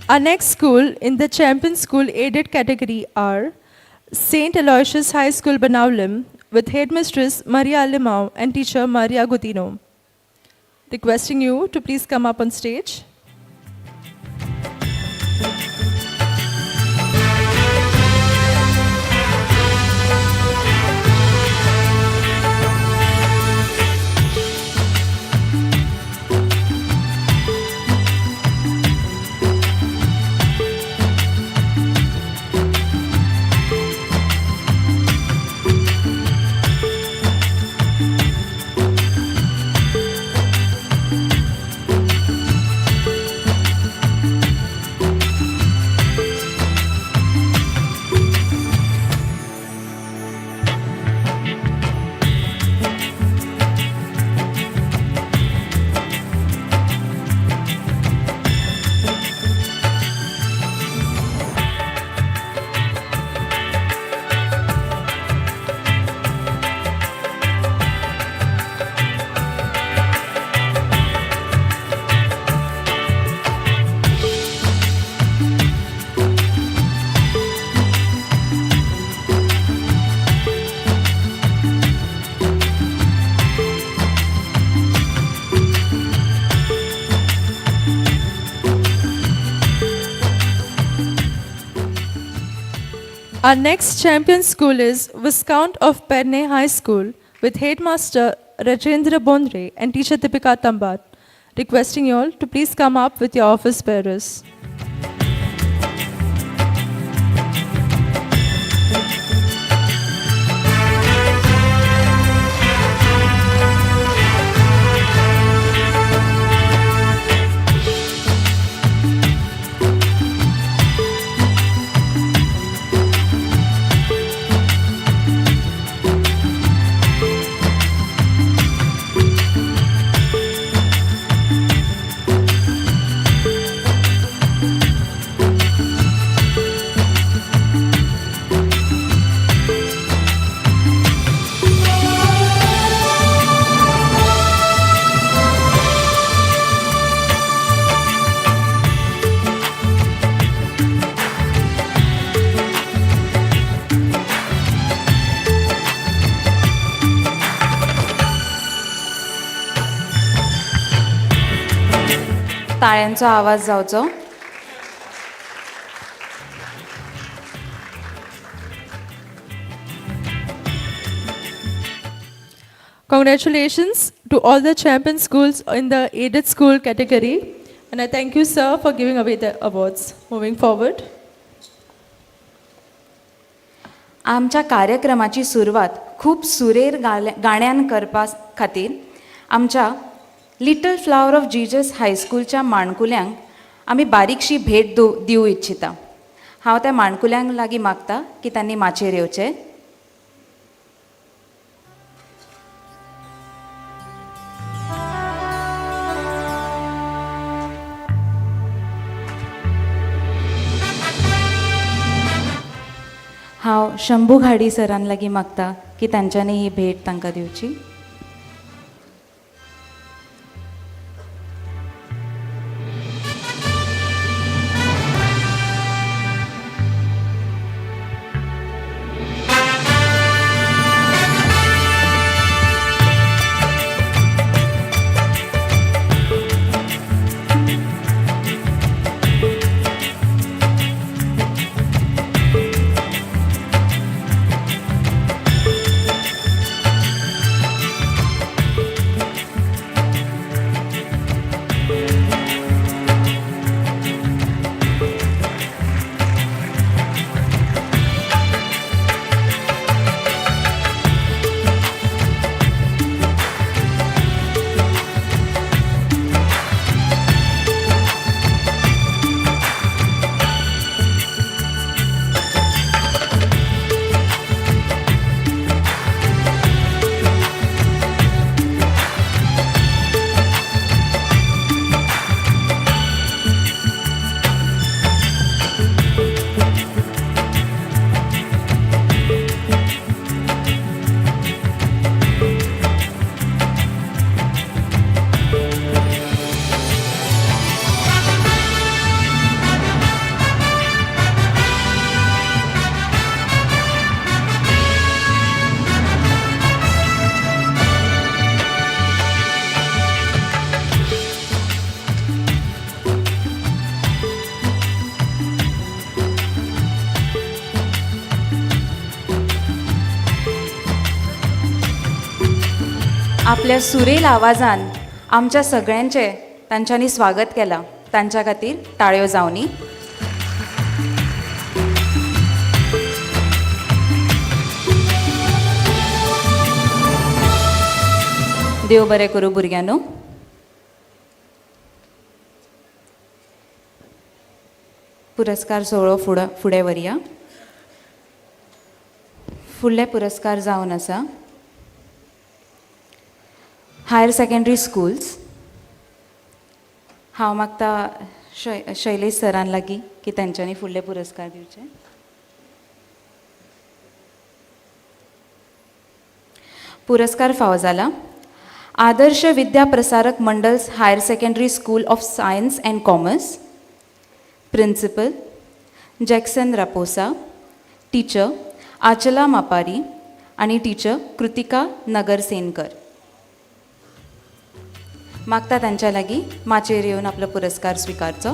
Our next school in the champion school aided category are St. Aloysius High School, Banaulim, with Headmistress Maria Limau and teacher Maria Gutino. Requesting you to please come up on stage. Our next champion school is Viscount of Perne High School with headmaster Rajendra Bondre and teacher Deepika Tambat. Requesting you all to please come up with your office bearers. टाळ्यांचो आवाज जावचो. Congratulations to all the champion schools in the aided school category. And I thank you, sir, for giving away the awards. Moving forward. आमच्या कार्यक्रमाची सुरवात खूप सुरेर गाण्यान करपा खातीर आमच्या little flower of Jesus हायस्कूलच्या माणकुल्यांक आमी बारीकशी भेट दिवं इच्छिता. हांव त्या माणकुल्यांक लागीं मागता की त्यांनी माचयेर येवचें. हांव शंभू घाडी सरान लागीं मागता की तांच्यांनी ही भेट तांकां दिवची. आपल्या सुरेल आवाजान आमच्या सगळ्यांचे तांच्यांनी स्वागत केला. तांच्या खातीर ताळयो जावनी. देव बरें करूं भुरग्यांनो. पुरस्कार सोहळो फुडें व्हरया. फुडले पुरस्कार जावन आसा हायर सेकंडरी स्कूल्स. हांव मागता शैलेश सरान लागीं की तांच्यांनी फुडले पुरस्कार दिवचे. पुरस्कार फावो जाला. Adarsh Vidya Prasarak Mandal's higher secondary school of science and commerce. Principal Jackson Raposa, teacher Achala Mapari आणि टीचर कृतिका नगरसेनकर. मागता तांच्या लागीं माचयेर येवन आपलो पुरस्कार स्विकारचो.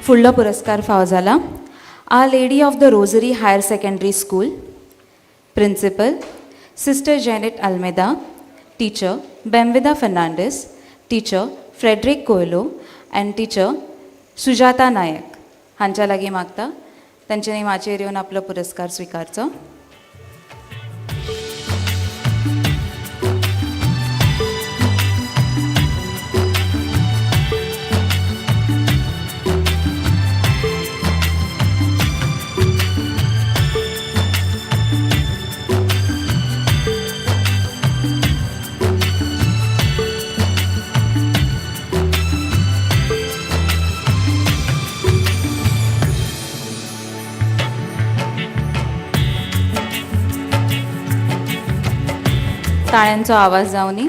फुडलो पुरस्कार फावो जाला our lady of the rosary higher secondary school, principal sister Janet Almeida, teacher Bemvinda Fernandes, teacher Frederick Coelho and teacher Sujata Nayak हांच्या लागीं मागता तांच्यांनी माचयेर येवन आपलो पुरस्कार स्विकारचो. ताळ्यांचो आवाज जावनी.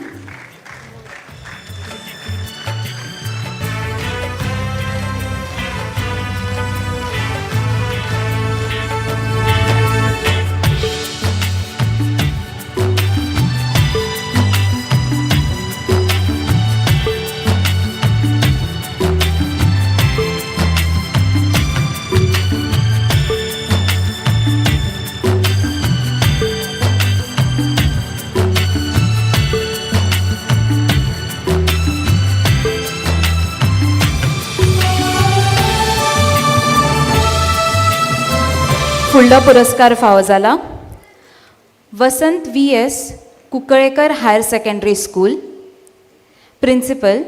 फुडलो पुरस्कार फावो जाला Vasant VS Kunkalekar higher secondary school, principal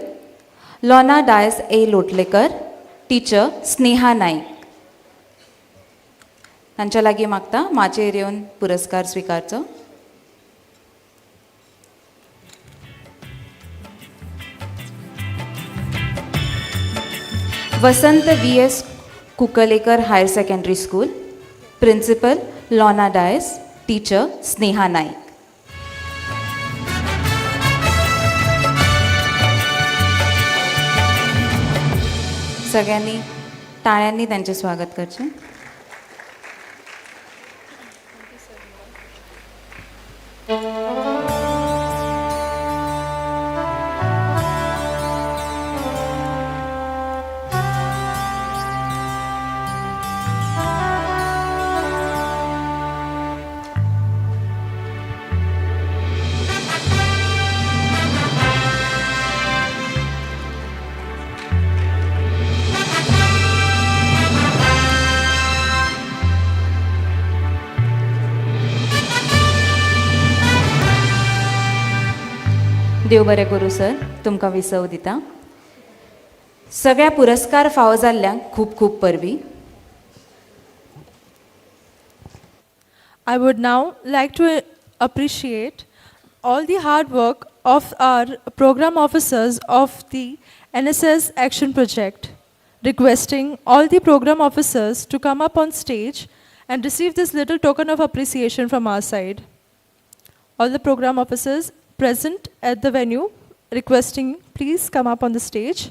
Lona Dias A Lotlekar, teacher Sneha Naik तांच्या लागीं मागता माचयेर येवन पुरस्कार स्विकारचो. Vasant VS Kunkalekar higher secondary school, principal Lona Dias, teacher Sneha Naik. सगळ्यांनी टाळ्यांनी त्यांचे स्वागत करचे. देव बरें करूं सर, तुमकां विसव दिता. सगळ्या पुरस्कार फावो जाल्ल्यांक खूब खूब परबी. I would now like to appreciate all the hard work of our program officers of the NSS Action Project, requesting all the program officers to come up on stage and receive this little token of appreciation from our side. All the program officers present at the venue, requesting please come up on the stage.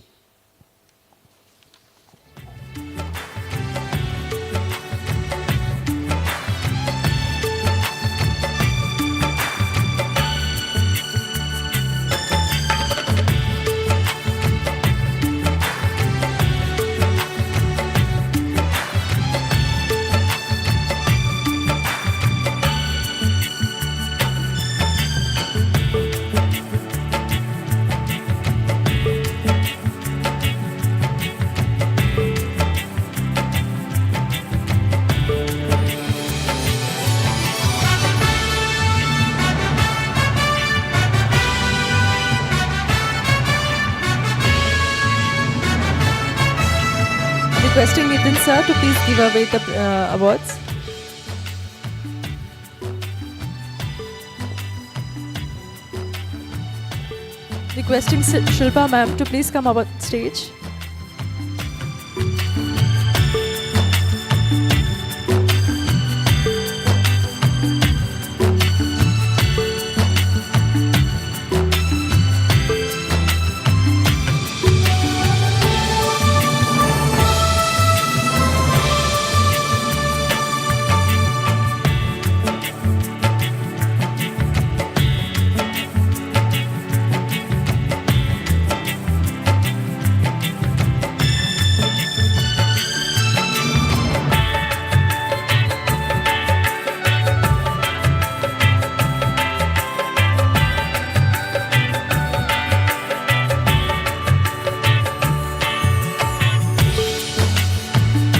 Requesting Nitin sir to please give away the awards. Requesting Shilpa ma'am to please come up on stage.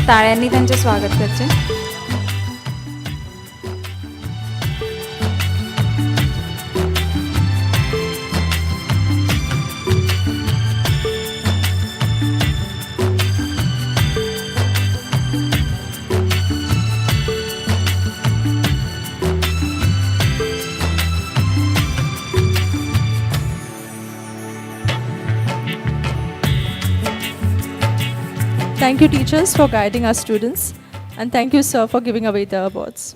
ताळ्यांनी त्यांचे स्वागत करचे. Thank you, teachers, for guiding our students. And thank you, sir, for giving away the awards.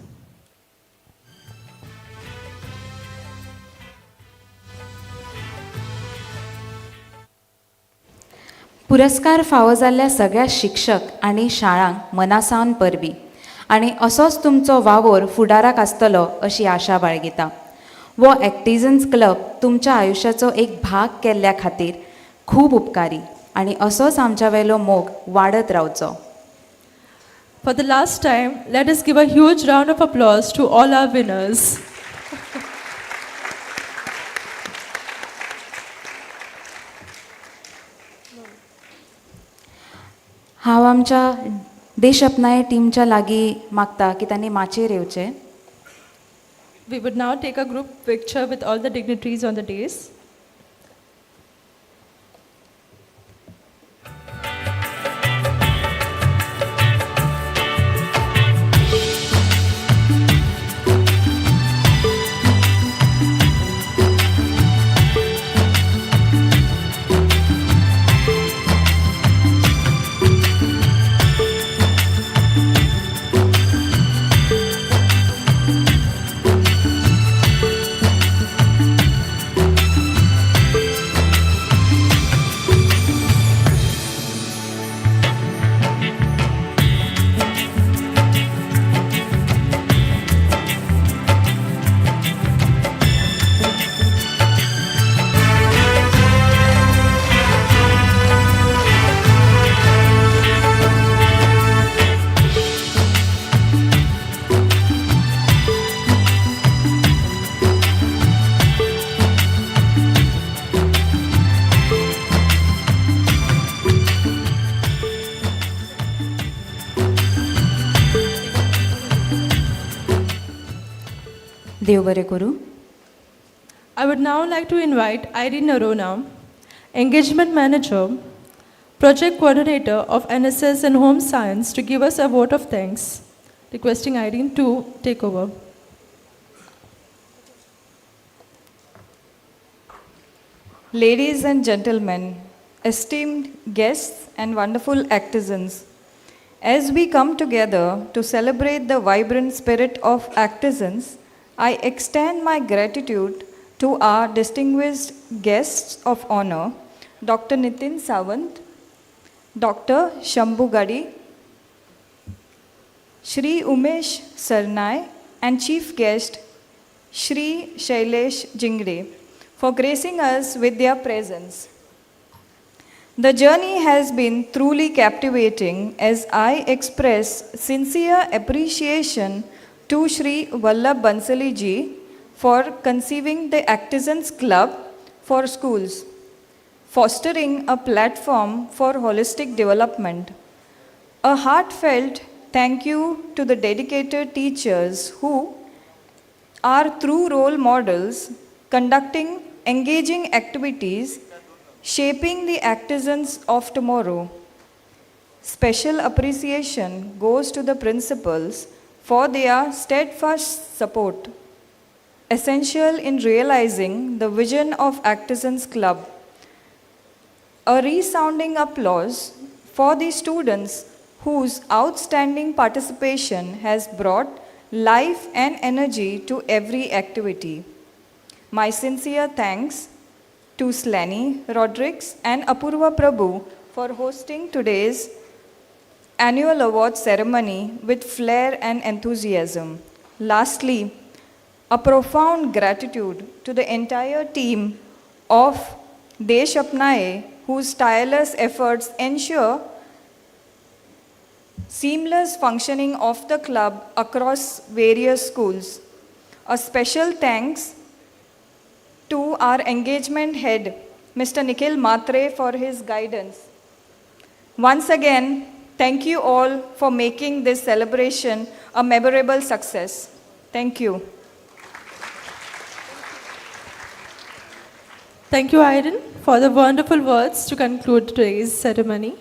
पुरस्कार फावो जाल्ल्या सगळ्या शिक्षक आनी शाळांक मनासावन परबी आनी असोच तुमचो वावर फुडाराक आसतलो अशी आशा बाळगिता. वो ACTiZENS क्लब तुमच्या आयुश्याचो एक भाग केल्ल्या खातीर खूब उपकारी आनी असोच आमच्या वेलो मोग वाडत रावचो. For the last time, let us give a huge round of applause to all our winners. हांव आमच्या देश अपनाये टीमच्या लागीं मागता की तांणी माचयेर येवचें. We would now take a group picture with all the dignitaries on the dais. देव बरें करूं. I would now like to invite Irene Arona, Engagement Manager, Project Coordinator of NSS and Home Science, to give us a vote of thanks. Requesting Irene to take over. Ladies and gentlemen, esteemed guests and wonderful ACTiZENS, as we come together to celebrate the vibrant spirit of ACTiZENS, I extend my gratitude to our distinguished guests of honor, Dr. Nitin Sawant, Dr. Shambhu Gadi, Shri Umesh Sarnai, and Chief Guest Shri Shailesh Jingre for gracing us with their presence. The journey has been truly captivating as I express sincere appreciation to Shri Vallabh Bansali ji for conceiving the ACTiZENS Club for schools, fostering a platform for holistic development. A heartfelt thank you to the dedicated teachers who are true role models, conducting engaging activities, shaping the ACTiZENS of tomorrow. Special appreciation goes to the principals for their steadfast support, essential in realizing the vision of ACTiZENS Club. A resounding applause for the students whose outstanding participation has brought life and energy to every activity. My sincere thanks to Slaney, Rodrigues and Apurva Prabhu for hosting today's annual award ceremony with flair and enthusiasm. Lastly, a profound gratitude to the entire team of Desh Apnayen, whose tireless efforts ensure seamless functioning of the club across various schools. A special thanks to our engagement head, Mr. Nikhil Matre, for his guidance. Once again, Thank you all for making this celebration a memorable success. Thank you. Thank you, Irene, for the wonderful words to conclude today's ceremony.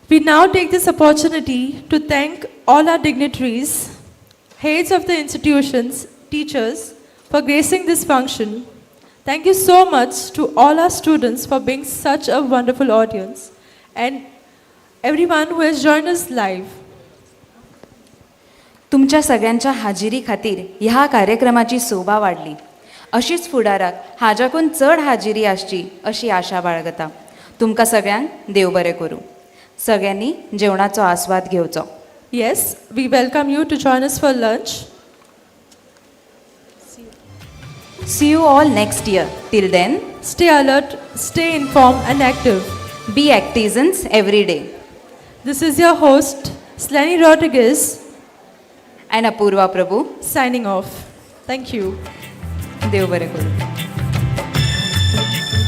We now take this opportunity to thank all our dignitaries, heads of the institutions, teachers, for gracing this function. Thank you so much to all our students for being such a wonderful audience and everyone who has joined us live. तुमच्या सगळ्यांच्या हाजिरी खातीर ह्या कार्यक्रमाची शोभा वाडली. अशीच फुडाराक हाज्याकून चड हाजिरी आसची अशी आशा बाळगता. तुमकां सगळ्यांक देव बरें करूं. सगळ्यांनी जेवणाचो आस्वाद घेवचो. Yes, we welcome you to join us for lunch. See you all next year. Till then, Stay alert, stay informed and active. be ACTiZENS every day. This is your host, Slani Rodriguez, And Apurva Prabhu, signing off. Thank you. देव बरें करूं.